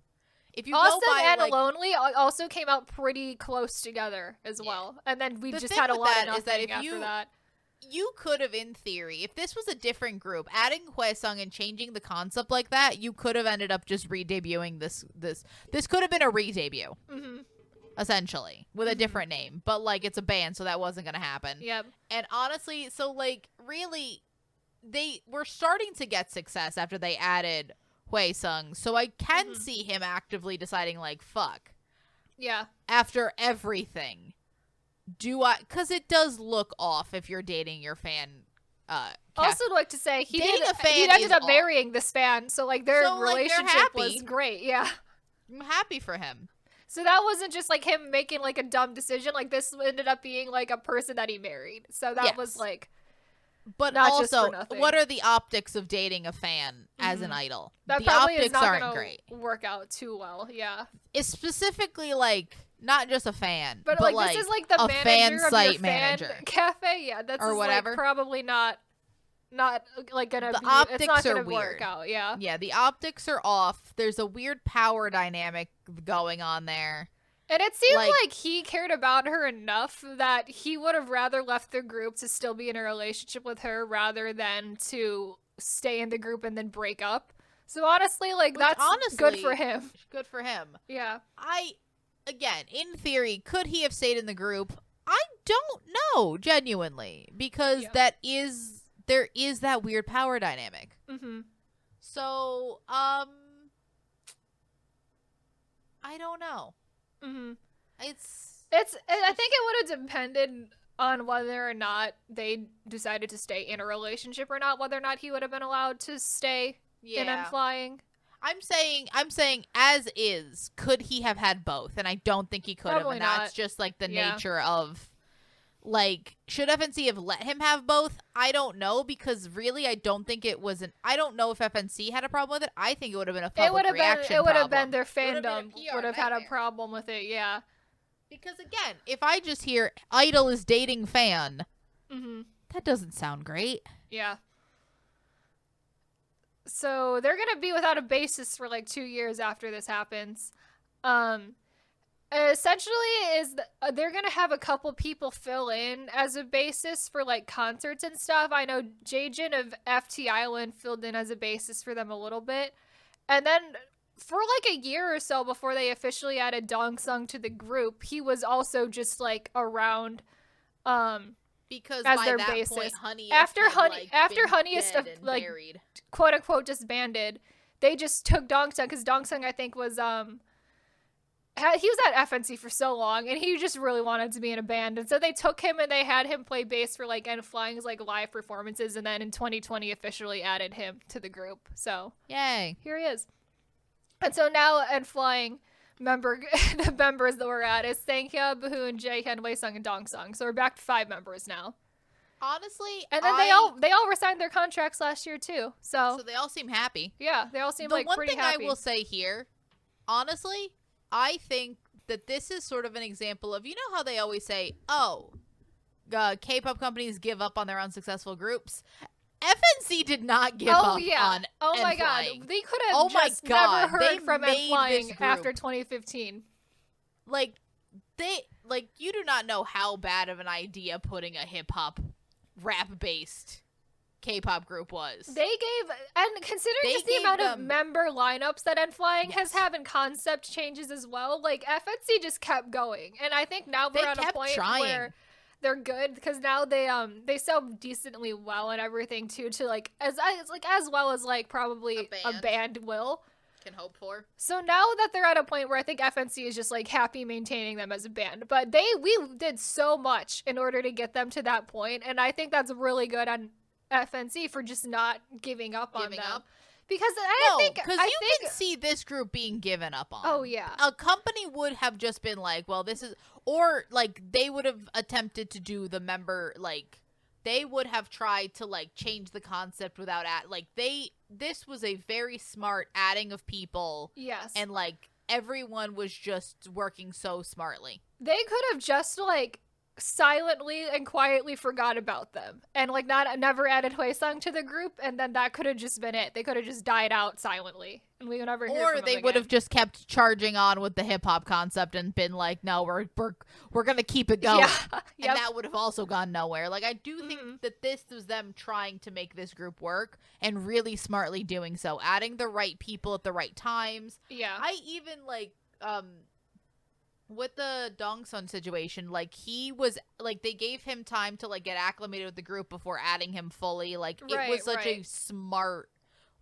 If you Awesome go by, and like, Lonely also came out pretty close together as well. And then we just had a lot of nothing after that. You could have, in theory, if this was a different group, adding Hwaesung and changing the concept like that, you could have ended up just re-debuting this. This could have been a re-debut, essentially, with a different name. But, like, it's a band, so that wasn't going to happen. Yep. And honestly, so, like, really, they were starting to get success after they added Hwaesung, so I can see him actively deciding, like, fuck. Yeah. After everything. Because it does look off if you're dating your fan. Also, like to say, he ended up marrying this fan, so, like, their relationship was great, yeah. I'm happy for him. So that wasn't just, like, him making, like, a dumb decision, like, this ended up being, like, a person that he married. So that was, like... But not also, what are the optics of dating a fan as an idol? That the optics aren't great. Work out too well, yeah. It's specifically, like, not just a fan, but like this is like the a fan site of manager cafe. Yeah, that's or whatever. Like, probably not like gonna. The optics it's not are gonna weird. Work out, yeah. Yeah, the optics are off. There's a weird power dynamic going on there. And it seemed like he cared about her enough that he would have rather left the group to still be in a relationship with her rather than to stay in the group and then break up. So honestly, good for him. Good for him. Yeah. Again, in theory, could he have stayed in the group? I don't know, genuinely, because there is that weird power dynamic. Mm-hmm. So, I don't know. Mm-hmm. I think it would have depended on whether or not they decided to stay in a relationship or not, whether or not he would have been allowed to stay in N.Flying. I'm saying as is, could he have had both? And I don't think he could have. And that's just like the nature of, like, should FNC have let him have both? I don't know, because really I don't think it was I don't know if FNC had a problem with it. I think it would have been a public reaction It would have problem. been their fandom would have had a problem with it, yeah. Because again, if I just hear Idol is dating fan, that doesn't sound great. Yeah. So they're going to be without a bassist for like 2 years after this happens. Essentially they're going to have a couple people fill in as a bassist for like concerts and stuff. I know Jaejin of FT Island filled in as a bassist for them a little bit. And then for like a year or so before they officially added Dongsung to the group, he was also just like around because as by their that basis. point Honeyest after had, Honeyest like buried. quote unquote disbanded, they just took Dongsung because Dongsung I think was he was at FNC for so long, and he just really wanted to be in a band, and so they took him and they had him play bass for like N-Flying's like live performances, and then in 2020 officially added him to the group. So yay, here he is. And so now N-Flying the members that we're at is Sanghyun, Bahoon, Jaehyun, Waesung, and Dongsung. So we're back to 5 members now. Honestly, and then they all resigned their contracts last year too. So they all seem happy. Yeah, they all seem like pretty happy. The one thing I will say here, honestly, I think that this is sort of an example of, you know how they always say, K-pop companies give up on their unsuccessful groups? FNC did not give up on Oh my god. They could have never heard from N-Flying after 2015. Like, you do not know how bad of an idea putting a hip-hop rap-based K-pop group was. They gave, and considering just the amount of member lineups that N-Flying has had and concept changes as well, like FNC just kept going, and I think now we're at a point where they're good because now they sell decently well and everything too, to like as well as like probably a band will can hope for. So now that they're at a point where I think FNC is just like happy maintaining them as a band, but we did so much in order to get them to that point, and I think that's really good on FNC for just not giving up on them. Because I think you can see this group being given up on. Oh yeah. A company would have just been like, well, this is, or like they would have attempted to do the member, like they would have tried to like change the concept without this was a very smart adding of people. Yes. And like everyone was just working so smartly. They could have just like silently and quietly forgot about them and like never added Hwaesung to the group, and then that could have just been it. They could have just died out silently and we would never hear from them again. Or they would have just kept charging on with the hip-hop concept and been like, no, we're gonna keep it going. And that would have also gone nowhere. Like I do think that this was them trying to make this group work and really smartly doing so, adding the right people at the right times. I even like with the Dongsun situation, like he was like they gave him time to like get acclimated with the group before adding him fully. Like it was such a smart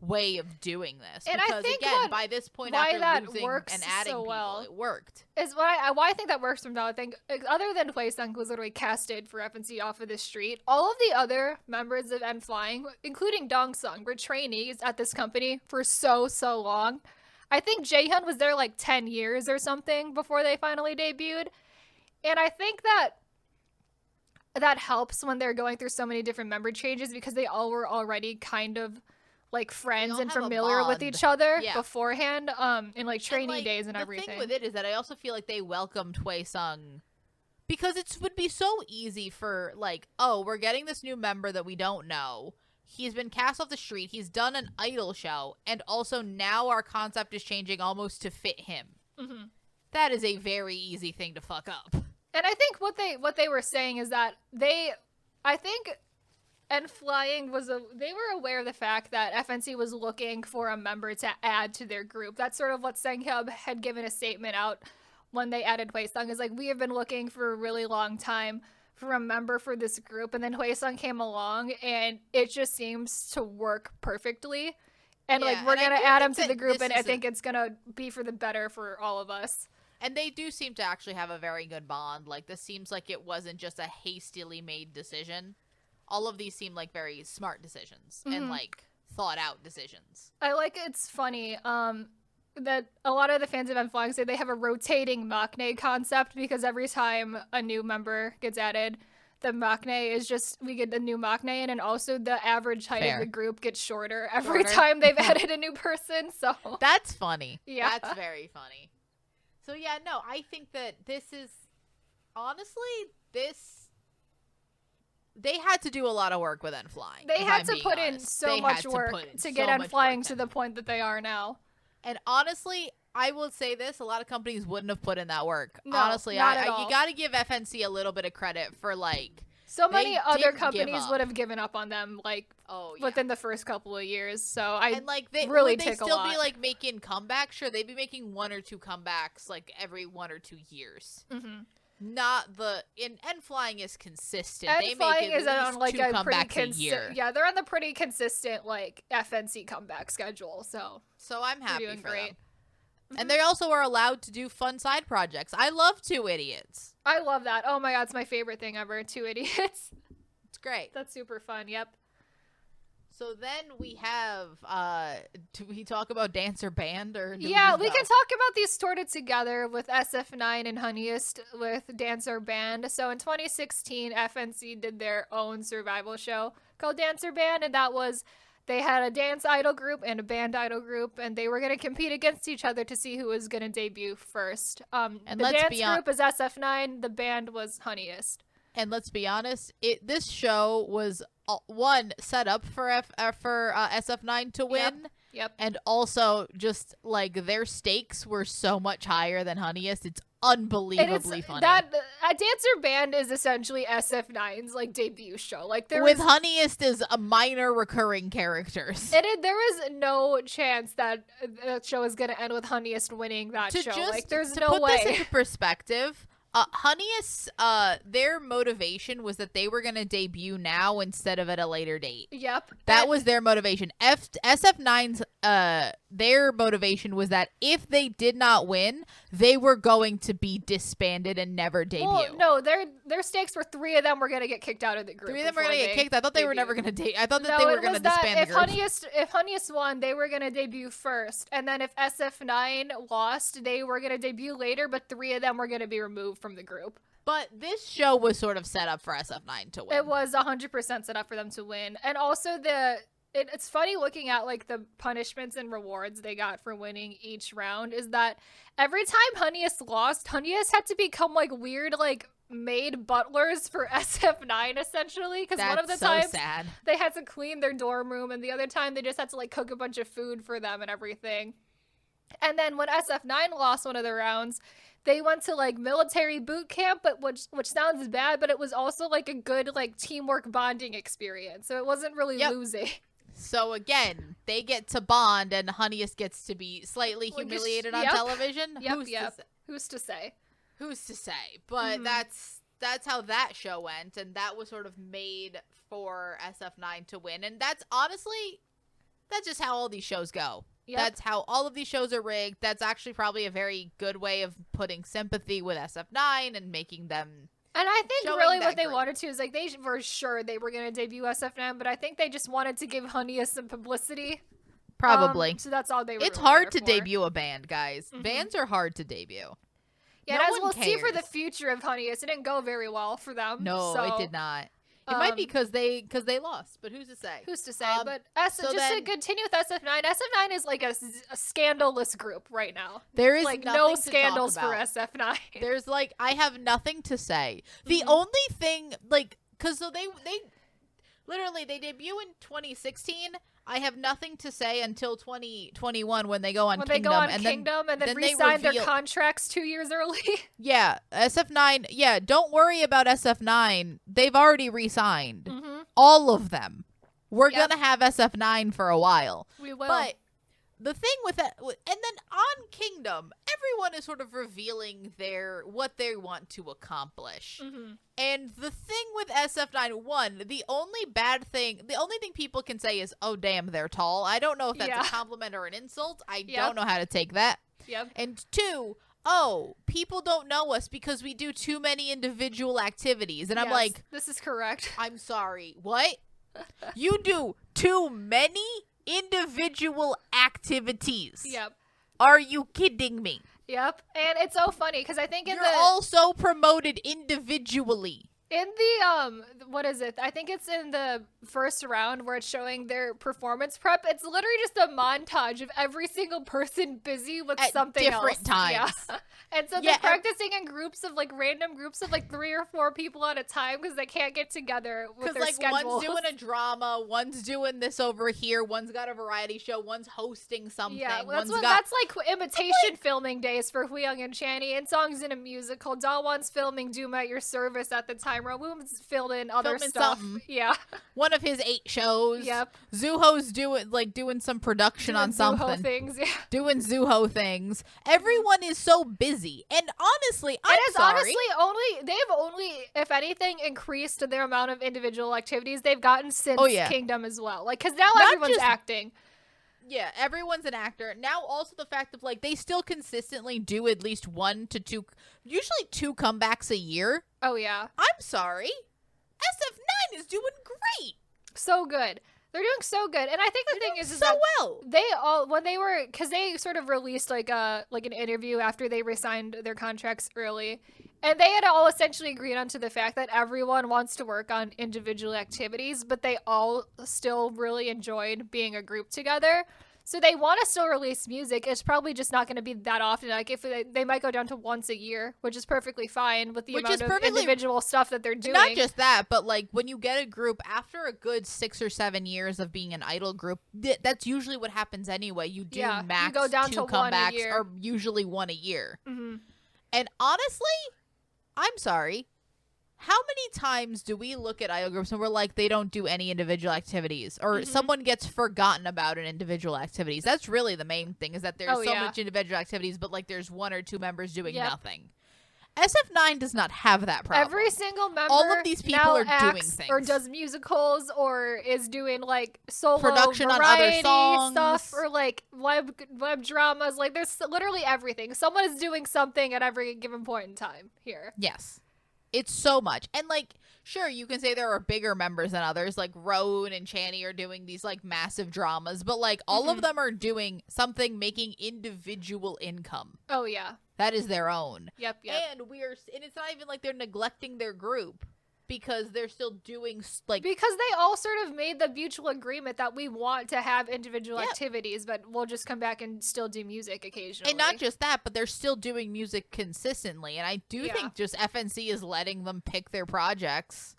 way of doing this. And because I think again, by this point after losing and adding so people, it worked. Is why I think that works from now. I think other than Hwaesung, who was literally casted for FNC off of the street, all of the other members of N-Flying, including Dongsung, were trainees at this company for so long. I think Jaehyun was there like 10 years or something before they finally debuted. And I think that helps when they're going through so many different member changes because they all were already kind of like friends and familiar with each other beforehand in like trainee days and everything. The thing with it is that I also feel like they welcomed Hwaesung because it would be so easy for like, oh, we're getting this new member that we don't know. He's been cast off the street. He's done an idol show. And also now our concept is changing almost to fit him. That is a very easy thing to fuck up. And I think what they were saying is that I think N-Flying they were aware of the fact that FNC was looking for a member to add to their group. That's sort of what Sanghyun had given a statement out when they added Hwaesung. Is like, we have been looking for a really long time for a member for this group, and then Hwaesung came along and it just seems to work perfectly, and like we're gonna add him to the group, and I think it's gonna be for the better for all of us. And they do seem to actually have a very good bond. Like this seems like it wasn't just a hastily made decision. All of these seem like very smart decisions and like thought out decisions. I like it's funny that a lot of the fans of N-Flying say they have a rotating maknae concept because every time a new member gets added, the maknae is just, we get a new maknae in, and also the average height of the group gets shorter every time they've added a new person. So that's funny. Yeah. That's very funny. So yeah, no, I think that this is, honestly, they had to do a lot of work with N-Flying. They had to put in so much work to get N-Flying to the point that they are now. And honestly, I will say this, a lot of companies wouldn't have put in that work. No, honestly, not at all. You got to give FNC a little bit of credit for like So many other companies would have given up on them, like, within the first couple of years. So I really take a lot. Would they still be, like, making comebacks? Sure, they'd be making 1 or 2 comebacks, like, every 1 or 2 years. Mm-hmm. Not the and flying is consistent. And they flying make is on like 2 comebacks a year. Yeah, they're on the pretty consistent like FNC comeback schedule. So I'm happy doing for great. them. Mm-hmm. And they also are allowed to do fun side projects. I love 2 Idiots. I love that. Oh my god, it's my favorite thing ever. 2 Idiots. It's great. That's super fun. Yep. So then we have, do we talk about Dancer Band or? We can talk about these sorted together with SF9 and Honeyest with Dancer Band. So in 2016, FNC did their own survival show called Dancer Band, and that was, they had a dance idol group and a band idol group, and they were going to compete against each other to see who was going to debut first. And the dance group is SF9, the band was Honeyest. And let's be honest, this show was one set up for SF9 to win. Yep. And also just like their stakes were so much higher than Honeyest. It's unbelievably funny. That Dancer Band is essentially SF9's like debut show. Like with Honeyest as a minor recurring characters. There is no chance that that show is going to end with Honeyest winning that show. Like there's no way. To put this into perspective, Honeyest, their motivation was that they were going to debut now instead of at a later date. Yep. That was their motivation. SF9's, their motivation was that if they did not win, they were going to be disbanded and never debut. Well, no, their stakes were 3 of them were going to get kicked out of the group. 3 of them were going to get kicked. I thought they were never going to I thought that they were going to disband the group. If Honeyest won, they were going to debut first. And then if SF9 lost, they were going to debut later, but 3 of them were going to be removed from the group. But this show was sort of set up for SF9 to win. It was 100% set up for them to win. And also it's funny looking at like the punishments and rewards they got for winning each round is that every time Honeyest lost, Honeyest had to become like weird like maid butlers for SF9 essentially, because one of the times they had to clean their dorm room and the other time they just had to like cook a bunch of food for them and everything. And then when SF9 lost one of the rounds, they went to like military boot camp, but which sounds bad, but it was also like a good like teamwork bonding experience. So it wasn't really losing. So again, they get to bond and Honeyest gets to be slightly humiliated on television. Who's to say? Who's to say? But that's how that show went, and that was sort of made for SF9 to win. And that's just how all these shows go. Yep. That's how all of these shows are rigged. That's actually probably a very good way of putting sympathy with SF9 and making them. And I think really what they wanted to is like they were sure they were going to debut SF9, but I think they just wanted to give Honeyest some publicity. Probably. So that's all they were. It's hard to debut a band, guys. Bands are hard to debut. Yeah, as we'll see for the future of Honeyest, it didn't go very well for them. No, it did not. It might be because they lost, but who's to say? Who's to say? But to continue with SF9, SF9 is like a scandalous group right now. There is like no scandals for SF9. There's like I have nothing to say. The only thing like because they literally they debut in 2016. I have nothing to say until 2021 when they go on Kingdom. And then re-sign their contracts 2 years early. Yeah, SF9. Yeah, don't worry about SF9. They've already re-signed. All of them. We're going to have SF9 for a while. We will. But the thing with that, and then on Kingdom, everyone is sort of revealing what they want to accomplish. And the thing with SF9, the only thing people can say is, oh, damn, they're tall. I don't know if that's a compliment or an insult. I don't know how to take that. And 2, oh, people don't know us because we do too many individual activities. And I'm like, this is correct. I'm sorry. What? You do too many individual activities. Are you kidding me? And it's so funny because I think you're also promoted individually. In the what is it? I think it's in the first round where it's showing their performance prep. It's literally just a montage of every single person busy with something else. At different times. And so they're practicing in groups of like random groups of like 3 or 4 people at a time because they can't get together with their schedules. One's doing a drama, one's doing this over here, one's got a variety show, one's hosting something. Yeah, that's like imitation filming days for Huyoung and Channy, and songs in a musical. Dawon's filming Doom at Your Service at the time time. Rowoom's filled in other stuff. Something. Yeah. One of his 8 shows. Yep. Zuho's doing some production on something. Zuho things, yeah. Doing Zuho things. Everyone is so busy. And honestly, I'm sorry. They've only, if anything, increased their amount of individual activities they've gotten since Kingdom as well. Like, because now everyone's acting. Yeah, everyone's an actor. Now also the fact of, like, they still consistently do at least 1 to 2, usually 2 comebacks a year. Oh, yeah. I'm sorry. SF9 is doing great. So good. They're doing so good. And I think the thing is so that well. They all, when they were, because they sort of released like an interview after they resigned their contracts early. And they had all essentially agreed onto the fact that everyone wants to work on individual activities, but they all still really enjoyed being a group together. So they want to still release music. It's probably just not going to be that often. Like, if they might go down to once a year, which is perfectly fine with the amount of individual stuff that they're doing. Not just that, but like when you get a group after a good 6 or 7 years of being an idol group, that's usually what happens anyway. You do max you go down 2 to comebacks, 1 a year. or usually 1 a year. Mm-hmm. And honestly, I'm sorry. How many times do we look at idol groups and we're like, they don't do any individual activities, or someone gets forgotten about in individual activities? That's really the main thing, is that there's much individual activities, but like there's 1 or 2 members doing nothing. SF9 does not have that problem. Every single member, all of these people are doing things, or does musicals, or is doing like solo production on other songs stuff, or like web dramas. Like, there's literally everything. Someone is doing something at every given point in time here. Yes. It's so much. And, like, sure, you can say there are bigger members than others. Like, Roan and Channy are doing these, like, massive dramas. But, like, all of them are doing something, making individual income. Oh, yeah. That is their own. Yep. And it's not even like they're neglecting their group, because they're still doing, like... Because they all sort of made the mutual agreement that we want to have individual activities, but we'll just come back and still do music occasionally. And not just that, but they're still doing music consistently. And I do think just FNC is letting them pick their projects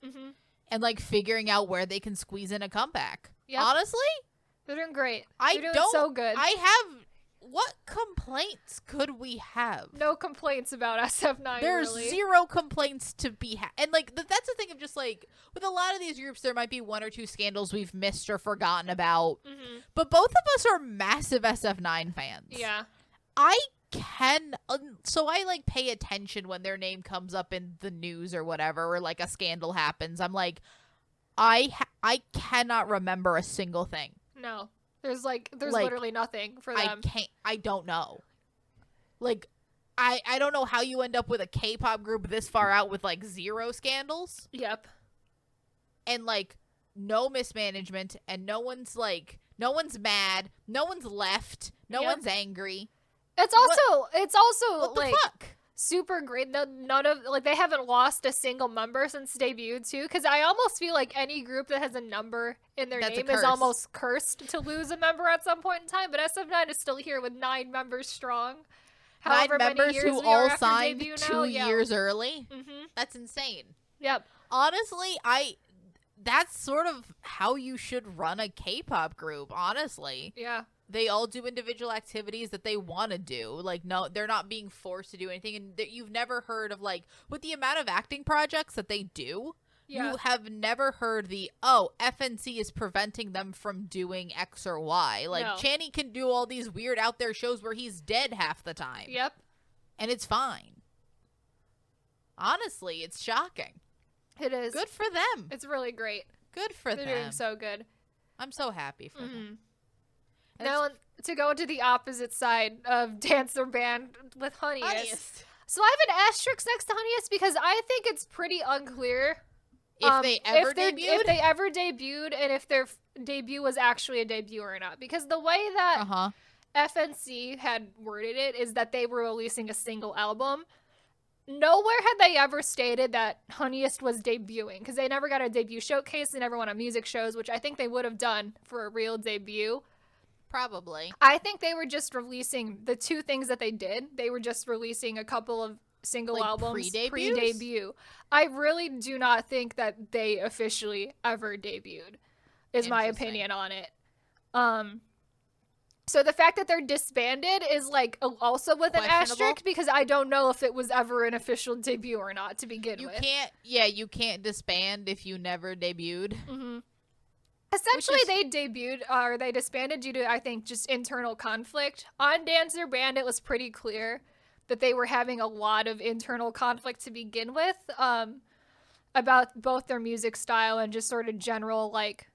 and, like, figuring out where they can squeeze in a comeback. Yep. Honestly? They're doing great. They're doing so good. What complaints could we have? No complaints about SF9. There's really 0 complaints to be had. And, like, that's the thing of just, like, with a lot of these groups, there might be 1 or 2 scandals we've missed or forgotten about. But both of us are massive SF9 fans. Yeah. So I, like, pay attention when their name comes up in the news or whatever, or, like, a scandal happens. I'm like, I cannot remember a single thing. No. There's literally nothing for them. I don't know. Like, I don't know how you end up with a K-pop group this far out with, like, 0 scandals. Yep. And, like, no mismanagement, and no one's mad, no one's left, no one's angry. It's also what the like, fuck? Super great. None of, like, they haven't lost a single member since debut too, because I almost feel like any group that has a number in their name is almost cursed to lose a member at some point in time. But SF9 is still here with 9 members strong. 9 members who all signed 2 years early. That's insane. Yep. Honestly, that's sort of how you should run a K-pop group, honestly. Yeah. They all do individual activities that they want to do. Like, no, they're not being forced to do anything. And you've never heard of, like, with the amount of acting projects that they do, you have never heard FNC is preventing them from doing X or Y. Like, Channy can do all these weird out there shows where he's dead half the time. Yep. And it's fine. Honestly, it's shocking. It is. Good for them. It's really great. Good for them. They're doing so good. I'm so happy for them. Now, to go to the opposite side of dancer band with Honeyest. So I have an asterisk next to Honeyest because I think it's pretty unclear if they ever debuted and if their debut was actually a debut or not. Because the way that FNC had worded it is that they were releasing a single album. Nowhere had they ever stated that Honeyest was debuting, because they never got a debut showcase. They never went on music shows, which I think they would have done for a real debut. Probably. I think they were just releasing the 2 things that they did. They were just releasing a couple of single albums pre-debut. I really do not think that they officially ever debuted, is my opinion on it. So the fact that they're disbanded is like also with an asterisk, because I don't know if it was ever an official debut or not to begin with. You can't disband if you never debuted. Mm-hmm. Essentially, they disbanded due to, I think, just internal conflict. On Dancer Band, it was pretty clear that they were having a lot of internal conflict to begin with, about both their music style and just sort of general, like,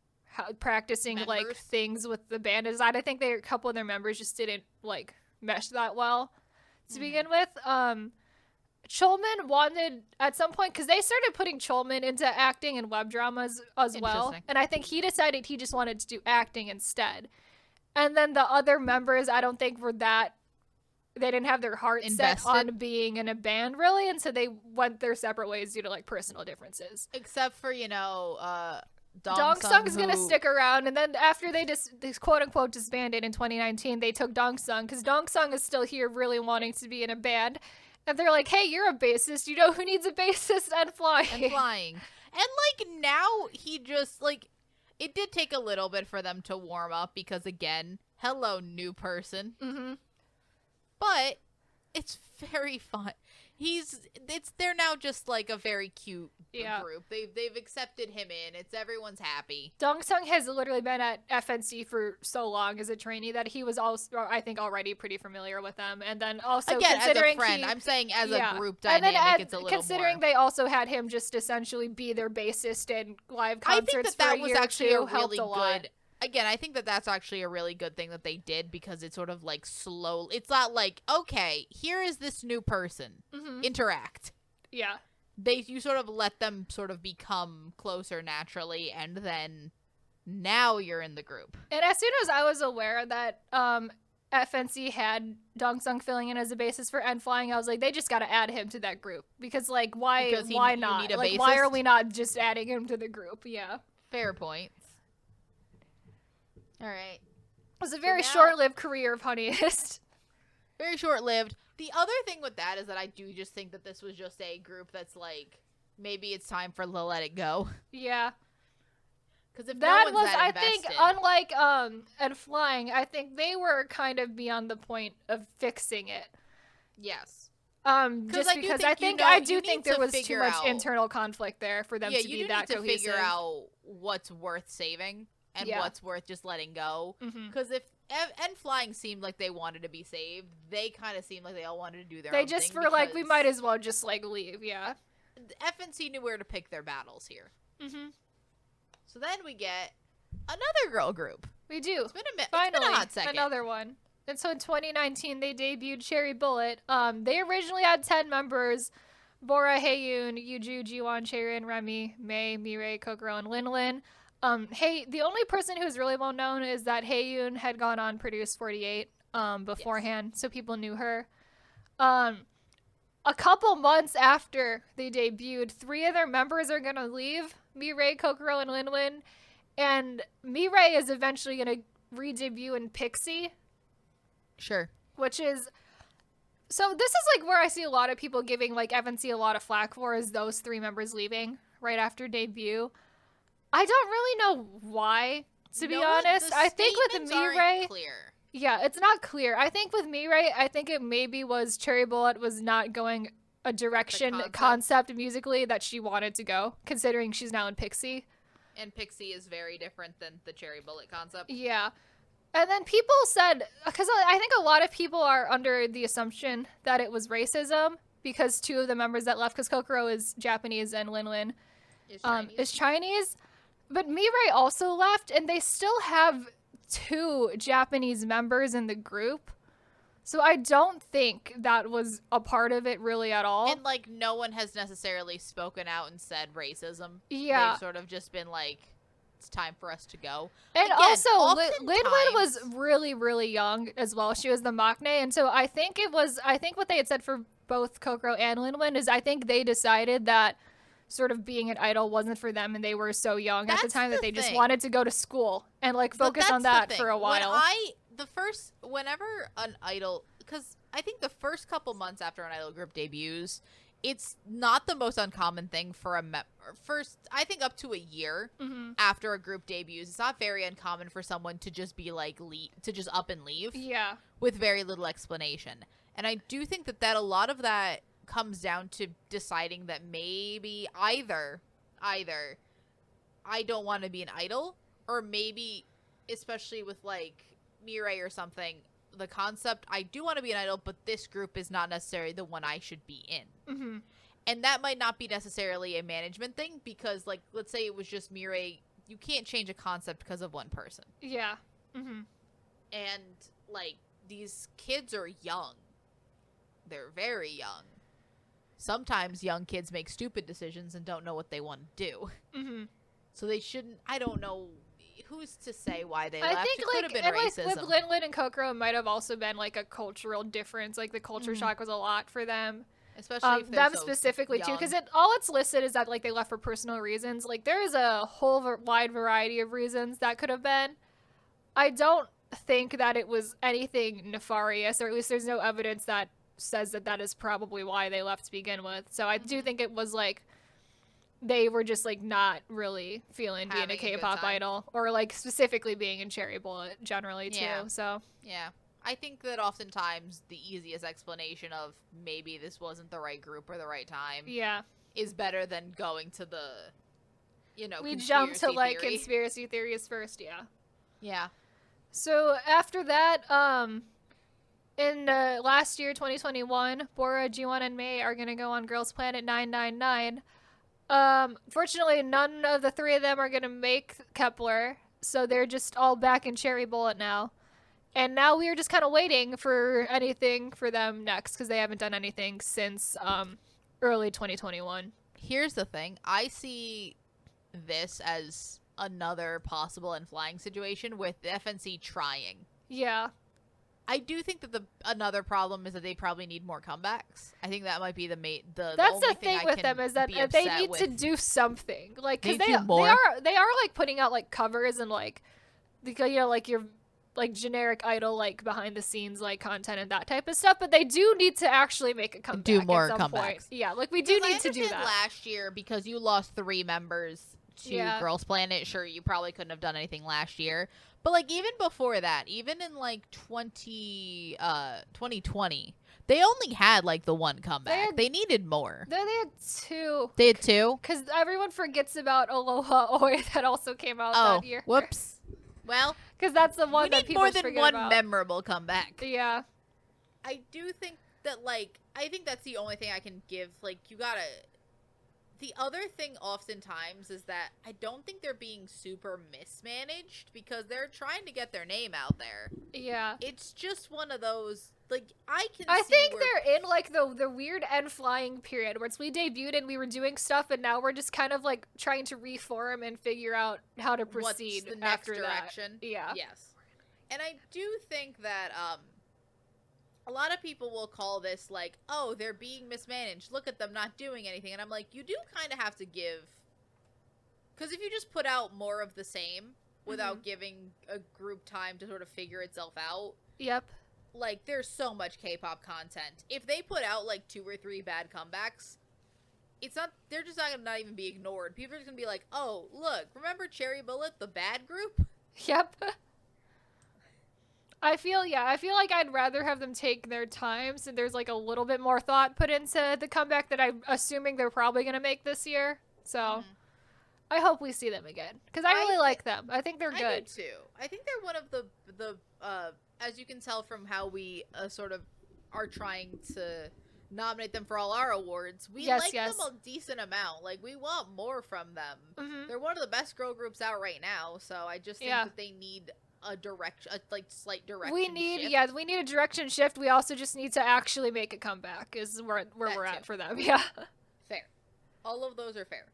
practicing like things with the band design. I think a couple of their members just didn't like mesh that well to begin with. Cholman wanted at some point, because they started putting Cholman into acting and web dramas as well, and I think he decided he just wanted to do acting instead. And then the other members, I don't think they didn't have their heart set on being in a band really, and so they went their separate ways due to like personal differences. Except for Dongsung is going to stick around, and then after they quote-unquote disbanded in 2019, they took Dongsung, because Dongsung is still here really wanting to be in a band, and they're like, hey, you're a bassist, you know who needs a bassist? And flying. And like, now he just, like, it did take a little bit for them to warm up, because again, hello, new person. Mm-hmm. But it's very fun. They're now just like a very cute group. They've accepted him in. Everyone's happy. Dongsung has literally been at FNC for so long as a trainee that he was also, I think, already pretty familiar with them. And then also again, considering as a friend, I'm saying as a group dynamic, it's a little considering more. They also had him just essentially be their bassist in live concerts. I think that was actually a really good. Again, I think that that's actually a really good thing that they did, because it's sort of like slow. It's not like, okay, here is this new person. Mm-hmm. Interact. Yeah. You sort of let them sort of become closer naturally, and then now you're in the group. And as soon as I was aware that FNC had Dongsung filling in as a bassist for N-Flying, I was like, they just got to add him to that group, because like why not? Like, why are we not just adding him to the group? Yeah. Fair point. All right. It was a very short-lived career of Honeyest. Very short-lived. The other thing with that is that I do just think that this was just a group that's like, maybe it's time for the Let It Go. Yeah. Because if that no one's was, that I invested, think, unlike and Flying, I think they were kind of beyond the point of fixing it. Yes. Just because I do think there was too much internal conflict there for them to be that cohesive. Yeah, you need to figure out what's worth saving and what's worth just letting go. Because if Flying seemed like they wanted to be saved, they kind of seemed like they all wanted to do their own thing. They just were like, we might as well just like leave, yeah. FNC knew where to pick their battles here. Mm-hmm. So then we get another girl group. We do. It's been a Finally, a hot second. Another one. And so in 2019, they debuted Cherry Bullet. They originally had 10 members: Bora, Haeyoon, Yuju, Jiwon, Chaerin, Remy, May, Mirai, Kokoro, and Linlin. The only person who's really well known is that Haeyoon had gone on Produce 48 beforehand, so people knew her. A couple months after they debuted, 3 of their members are going to leave: Mirai, Kokoro, and Linlin. And Mirai is eventually going to re-debut in Pixie. Sure. Which is... So this is like where I see a lot of people giving like FNC a lot of flack for, is those 3 members leaving right after debut. I don't really know why, to be honest. I think with Mirai... clear. Yeah, it's not clear. I think with Mirai, I think it maybe was Cherry Bullet was not going a direction concept musically that she wanted to go, considering she's now in Pixie. And Pixie is very different than the Cherry Bullet concept. Yeah. And then people said, because I think a lot of people are under the assumption that it was racism, because 2 of the members that left, because Kokoro is Japanese and Linlin is Chinese. But Mirai also left, and they still have 2 Japanese members in the group. So I don't think that was a part of it really at all. And like, no one has necessarily spoken out and said racism. Yeah. They've sort of just been like, it's time for us to go. And again, also, Linlin was really, really young as well. She was the maknae. And so I think what they had said for both Kokoro and Linlin is I think they decided that sort of being an idol wasn't for them, and they were so young at the time that they just wanted to go to school and like focus on that for a while. Whenever an idol, because I think the first couple months after an idol group debuts it's not the most uncommon thing for first, I think up to a year after a group debuts. It's not very uncommon for someone to just be like, to just up and leave. Yeah. With very little explanation. And I do think that a lot of that comes down to deciding that maybe either I don't want to be an idol, or maybe, especially with like Mirai or something, the concept, I do want to be an idol, but this group is not necessarily the one I should be in. Mm-hmm. And that might not be necessarily a management thing, because like, let's say it was just Mirai, you can't change a concept because of one person. Yeah. Mm-hmm. And like, these kids are young. They're very young. Sometimes young kids make stupid decisions and don't know what they want to do. Mm-hmm. So they shouldn't, I don't know. Who's to say why they left? I think, it could have been racism. Like, with Lin and Kokoro, it might have also been, like, a cultural difference. Like, the culture shock was a lot for them. Especially if they're them so specifically, young. too. Because all it's listed is that, like, they left for personal reasons. Like, there is a whole wide variety of reasons that could have been. I don't think that it was anything nefarious, or at least there's no evidence that says that that is probably why they left to begin with. So I do think it was, like, they were just, like, not really feeling being a K-pop idol, or, like, specifically being in Cherry Bullet generally, too. Yeah. So yeah, I think that oftentimes the easiest explanation of maybe this wasn't the right group or the right time is better than going to the, we jump to, like, theory. Conspiracy theories first. Yeah. So after that, in last year, 2021, Bora, G1, and May are going to go on Girls Planet 999. Fortunately, none of the three of them are going to make Kepler, so they're just all back in Cherry Bullet now. And now we are just kind of waiting for anything for them next, because they haven't done anything since early 2021. Here's the thing. I see this as another possible and flying situation with the FNC trying. Yeah. I do think that another problem is that they probably need more comebacks. I think that might be the That's only the thing with them, is that they need to do something. Like, because they are like putting out like covers and like, like your like generic idol like behind the scenes like content and that type of stuff. But they do need to actually make a comeback. Do more at some comebacks. Point. Yeah, like we do need to do that. Last year, because you lost 3 members to Girls Planet, sure, you probably couldn't have done anything last year. But, like, even before that, even in, like, 2020, they only had, like, the one comeback. They needed more. They had 2. They had 2? Because everyone forgets about Aloha Oi that also came out that year. Whoops. Well, because that's the one that people forget about. We need more than one memorable comeback. Yeah. I do think that, like, I think that's the only thing I can give. Like, you gotta... The other thing oftentimes is that I don't think they're being super mismanaged, because they're trying to get their name out there. Yeah. It's just one of those, like, I think they're in, like, the weird end flying period where we debuted and we were doing stuff, and now we're just kind of, like, trying to reform and figure out how to proceed the next after direction. That. Yeah. Yes. And I do think that, a lot of people will call this, like, oh, they're being mismanaged. Look at them not doing anything. And I'm like, you do kind of have to give... Because if you just put out more of the same without giving a group time to sort of figure itself out... Yep. Like, there's so much K-pop content. If they put out, like, 2 or 3 bad comebacks, it's not... They're just not going to not even be ignored. People are just going to be like, oh, look, remember Cherry Bullet, the bad group? Yep. I feel like I'd rather have them take their time, so there's like a little bit more thought put into the comeback that I'm assuming they're probably going to make this year. So I hope we see them again, because I really like them. I think they're good. I do too. I think they're one of the as you can tell from how we sort of are trying to nominate them for all our awards, we like them a decent amount. Like, we want more from them. They're one of the best girl groups out right now, so I just think that they need a slight direction shift. We need a direction shift. We also just need to actually make a comeback is where we're at for them. Yeah. Fair. All of those are fair.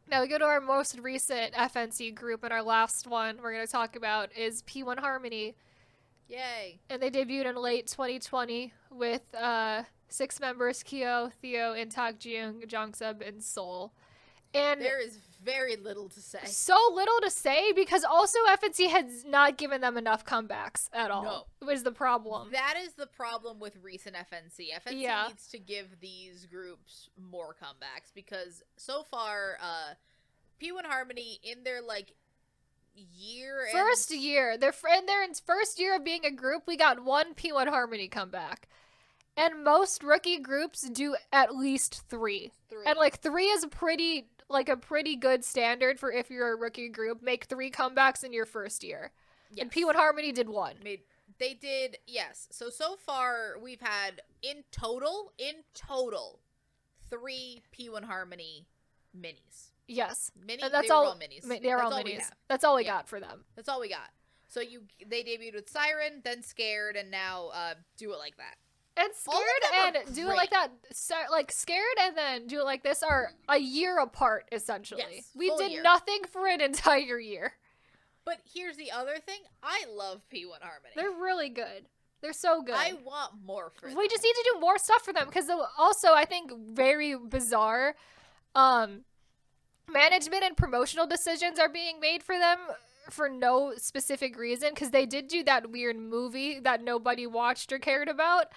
Now we go to our most recent FNC group, and our last one we're going to talk about is P1 Harmony. Yay. And they debuted in late 2020 with 6 members, Kyo, Theo, Intak, Jung, Jongsub, and Seoul. And there is very little to say. So little to say, because also FNC has not given them enough comebacks at all. No. Was the problem. That is the problem with recent FNC. FNC needs to give these groups more comebacks, because so far, P1 Harmony in their, like, first year, they're in their first year of being a group, we got one P1 Harmony comeback. And most rookie groups do at least three. And, like, 3 is a pretty good standard for if you're a rookie group. Make 3 comebacks in your first year. Yes. And P1 Harmony did 1. They did, yes. So far, we've had, in total, 3 P1 Harmony minis. Yes. That's all minis. They're all minis. That's all we got for them. That's all we got. So they debuted with Siren, then Scared, and now Do It Like That. And Scared and Do It Like That, like Scared and then Do It Like This are a year apart, essentially. Yes, we did nothing for an entire year. But here's the other thing. I love P1 Harmony. They're really good. They're so good. I want more for them. We just need to do more stuff for them, because also, I think, very bizarre, management and promotional decisions are being made for them for no specific reason, because they did do that weird movie that nobody watched or cared about.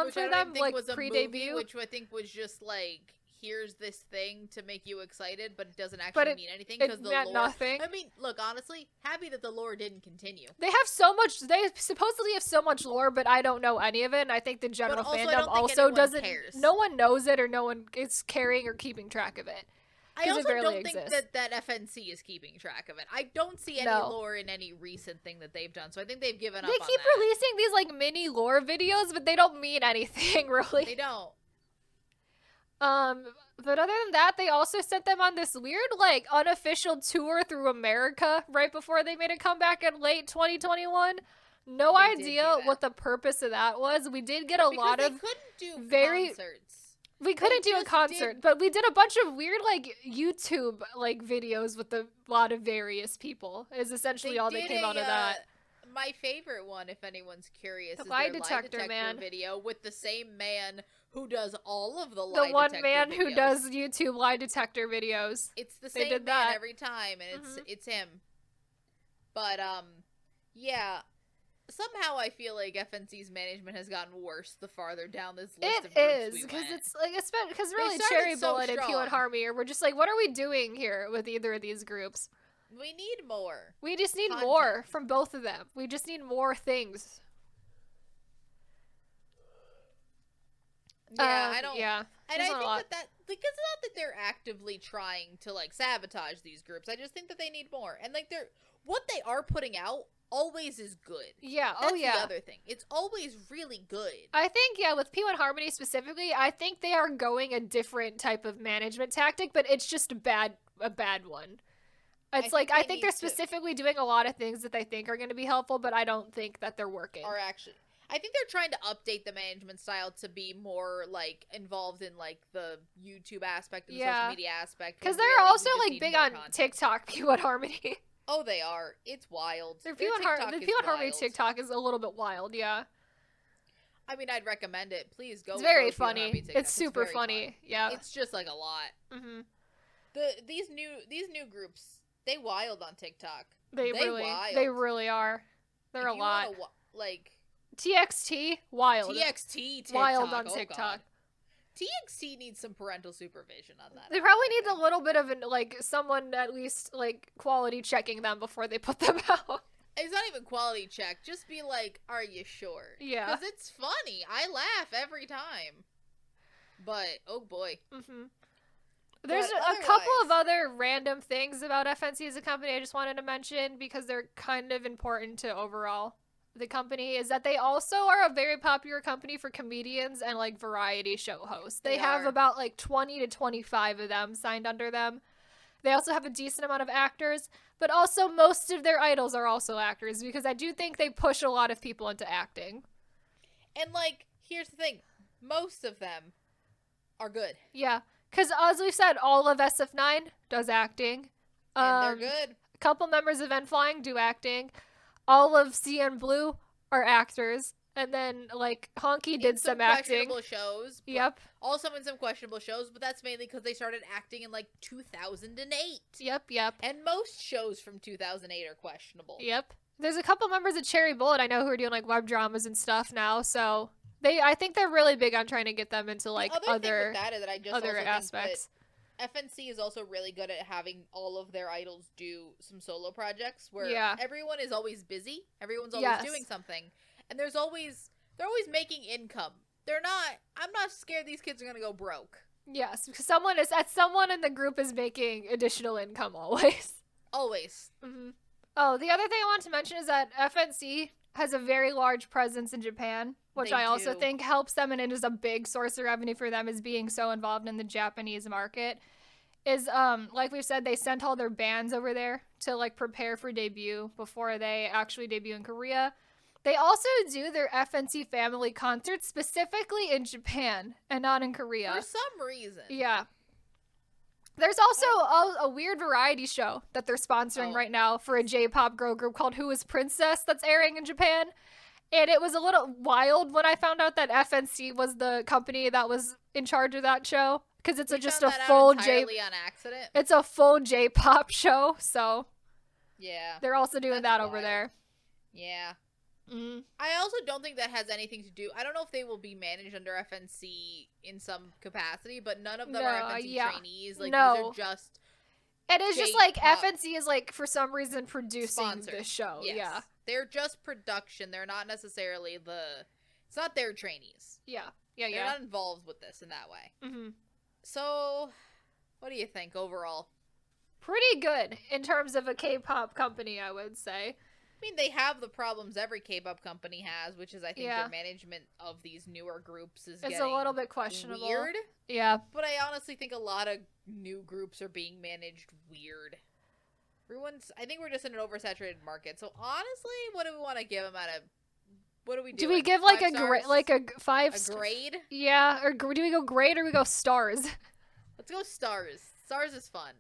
Which for them, like, pre-debut, which I think was just like, here's this thing to make you excited, but it doesn't actually mean anything, because the lore. Nothing. I mean, look, honestly, happy that the lore didn't continue. They have so much. They supposedly have so much lore, but I don't know any of it, and I think the general fandom also doesn't. Cares. No one knows it, or no one is carrying or keeping track of it. I also don't think that FNC is keeping track of it. I don't see any lore in any recent thing that they've done, so I think they've given up on that. They keep releasing these, like, mini lore videos, but they don't mean anything, really. They don't. But other than that, they also sent them on this weird, like, unofficial tour through America right before they made a comeback in late 2021. No idea what the purpose of that was. We did get a lot of concerts. We couldn't do a concert, but we did a bunch of weird, like, YouTube, like, videos with a lot of various people. Is essentially all that came out of that. My favorite one, if anyone's curious, is lie detector man video with the same man who does all of the lie detector videos. The one man who does YouTube lie detector videos. It's the same man every time, and it's him. But yeah. Somehow I feel like FNC's management has gotten worse the farther down this list of groups we went. Because it's like, because really Cherry Bullet and P1 Harmony we're just like, what are we doing here with either of these groups? We need more. We just need more from both of them. We just need more things. Yeah, I don't. Yeah, and I think that like, it's not that they're actively trying to, like, sabotage these groups. I just think that they need more, and, like, what they are putting out always is good. Yeah. That's the other thing. It's always really good. I think, with P1 Harmony specifically, I think they are going a different type of management tactic, but it's just a bad one. It's I think they're specifically doing a lot of things that they think are going to be helpful, but I don't think that they're working. Or actually, I think they're trying to update the management style to be more, like, involved in, like, the YouTube aspect and the social media aspect. Because they're also, like, big on TikTok, P1 Harmony. Oh, they are. It's wild. The P1 Harmony TikTok is a little bit wild, yeah. I mean, I'd recommend it. Please go. It's very funny. It's super funny. Yeah. It's just, like, a lot. Mm-hmm. These new groups, they wild on TikTok. They really are. They're a lot. Like TXT wild. TXT TikTok. Wild on TikTok. TXT needs some parental supervision on that. They probably need a little bit of someone at least, like, quality checking them before they put them out. It's not even quality check. Just be like, are you sure? Yeah. Because it's funny. I laugh every time. But, oh boy. Mm-hmm. There's a couple of other random things about FNC as a company I just wanted to mention because they're kind of important to overall the company, is that they also are a very popular company for comedians and, like, variety show hosts. They have about, like, 20 to 25 of them signed under them. They also have a decent amount of actors, but also most of their idols are also actors, because I do think they push a lot of people into acting. And, like, here's the thing. Most of them are good. Yeah. Because, as we've said, all of SF9 does acting. And they're good. A couple members of N Flying do acting. All of Cnblue are actors. And then, like, Honky did some acting. Questionable shows. Yep. Also in some questionable shows, but that's mainly because they started acting in, like, 2008. Yep. And most shows from 2008 are questionable. Yep. There's a couple members of Cherry Bullet I know who are doing, like, web dramas and stuff now, so I think they're really big on trying to get them into, like, other aspects. FNC is also really good at having all of their idols do some solo projects where everyone is always busy. Everyone's always doing something. And they're always making income. I'm not scared these kids are going to go broke. Yes, because someone in the group is making additional income always. Always. Mm-hmm. Oh, the other thing I want to mention is that FNC has a very large presence in Japan, which I also think helps them, and it is a big source of revenue for them, is being so involved in the Japanese market. Is like we've said, they sent all their bands over there to, like, prepare for debut before they actually debut in Korea. They also do their FNC family concerts specifically in Japan and not in Korea. For some reason. Yeah. There's also a weird variety show that they're sponsoring right now for a J-pop girl group called Who is Princess that's airing in Japan. And it was a little wild when I found out that FNC was the company that was in charge of that show. Because it's just a full on accident. It's a full J-pop show, so yeah. They're also doing that over there. Yeah. Mm-hmm. I also don't think that has anything to do. I don't know if they will be managed under FNC in some capacity, but none of them are FNC trainees. Like, these are just. It is just like FNC is, like, for some reason producing the show. Yes. Yeah. They're just production. They're not necessarily it's not their trainees. Yeah. They're not involved with this in that way. Mm-hmm. So, what do you think overall? Pretty good in terms of a K-pop company, I would say. I mean, they have the problems every K-pop company has, which is, I think, their management of these newer groups is getting a little bit questionable. Weird. Yeah. But I honestly think a lot of new groups are being managed weird. I think we're just in an oversaturated market. So honestly, what do we want to give them out of? What do we do? Do we give like a grade, like a 5? A grade? Yeah, or do we go grade or we go stars? Let's go stars. Stars is fun.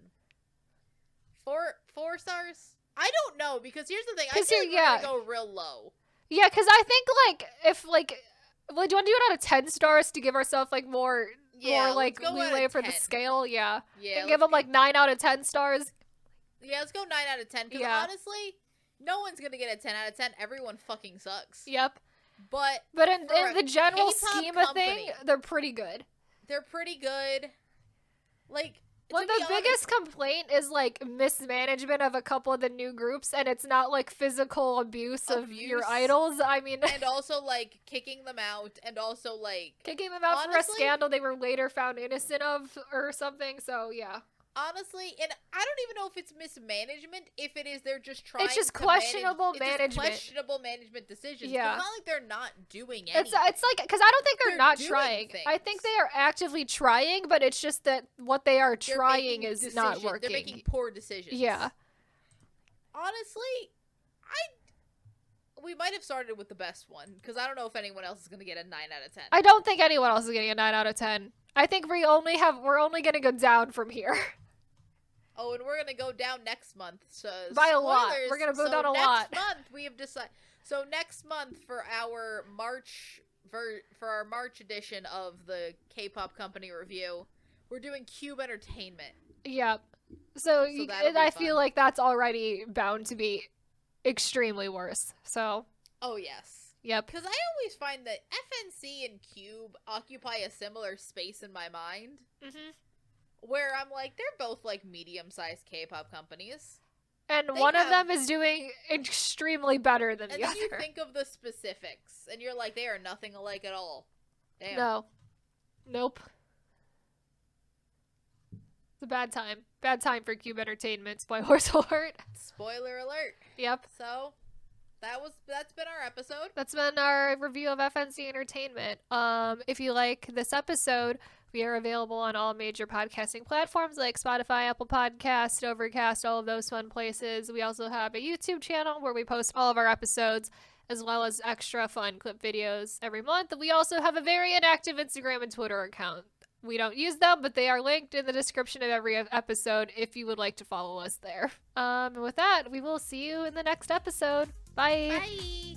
4 stars? I don't know, because here's the thing. I think we're gonna go real low. Yeah, because I think, like, if, like, well, do you want to do it out of 10 stars to give ourselves, like, more like, leeway for the scale? Yeah. And give them, like, 9 out of 10 stars. Yeah, let's go 9 out of 10, because honestly, no one's gonna get a 10 out of 10. Everyone fucking sucks. Yep. But in the general scheme of things, they're pretty good. They're pretty good. Like, well, the biggest complaint is, like, mismanagement of a couple of the new groups, and it's not, like, physical abuse of your idols. I mean... And also, like, kicking them out, and also, like... Kicking them out for a scandal they were later found innocent of, or something, so, yeah. Honestly, and I don't even know if it's mismanagement, if it is they're just trying It's just questionable management. It's just questionable management decisions. Yeah. It's not like they're not doing anything. It's like, because I don't think they're not trying. Things. I think they are actively trying, but it's just that what they are trying is not working. They're making poor decisions. Yeah. Honestly, we might have started with the best one, because I don't know if anyone else is going to get a 9 out of 10. I don't think anyone else is getting a 9 out of 10. I think we're only going to go down from here. Oh, and we're going to go down next month. So by a lot. We're going to go down a lot. Next month, we have decided. So next month for our March edition of the K-pop company review, we're doing Cube Entertainment. Yep. So I feel like that's already bound to be extremely worse. So. Oh, yes. Yep. Because I always find that FNC and Cube occupy a similar space in my mind. Mm-hmm. Where I'm like, they're both, like, medium-sized K-pop companies. And one of them is doing extremely better than the other. And then you think of the specifics, and you're like, they are nothing alike at all. Damn. No. Nope. It's a bad time. Bad time for Cube Entertainment. Spoiler alert. Spoiler alert. Yep. So, that's been our episode. That's been our review of FNC Entertainment. If you like this episode... We are available on all major podcasting platforms like Spotify, Apple Podcasts, Overcast, all of those fun places. We also have a YouTube channel where we post all of our episodes, as well as extra fun clip videos every month. We also have a very inactive Instagram and Twitter account. We don't use them, but they are linked in the description of every episode if you would like to follow us there. And with that, we will see you in the next episode. Bye. Bye.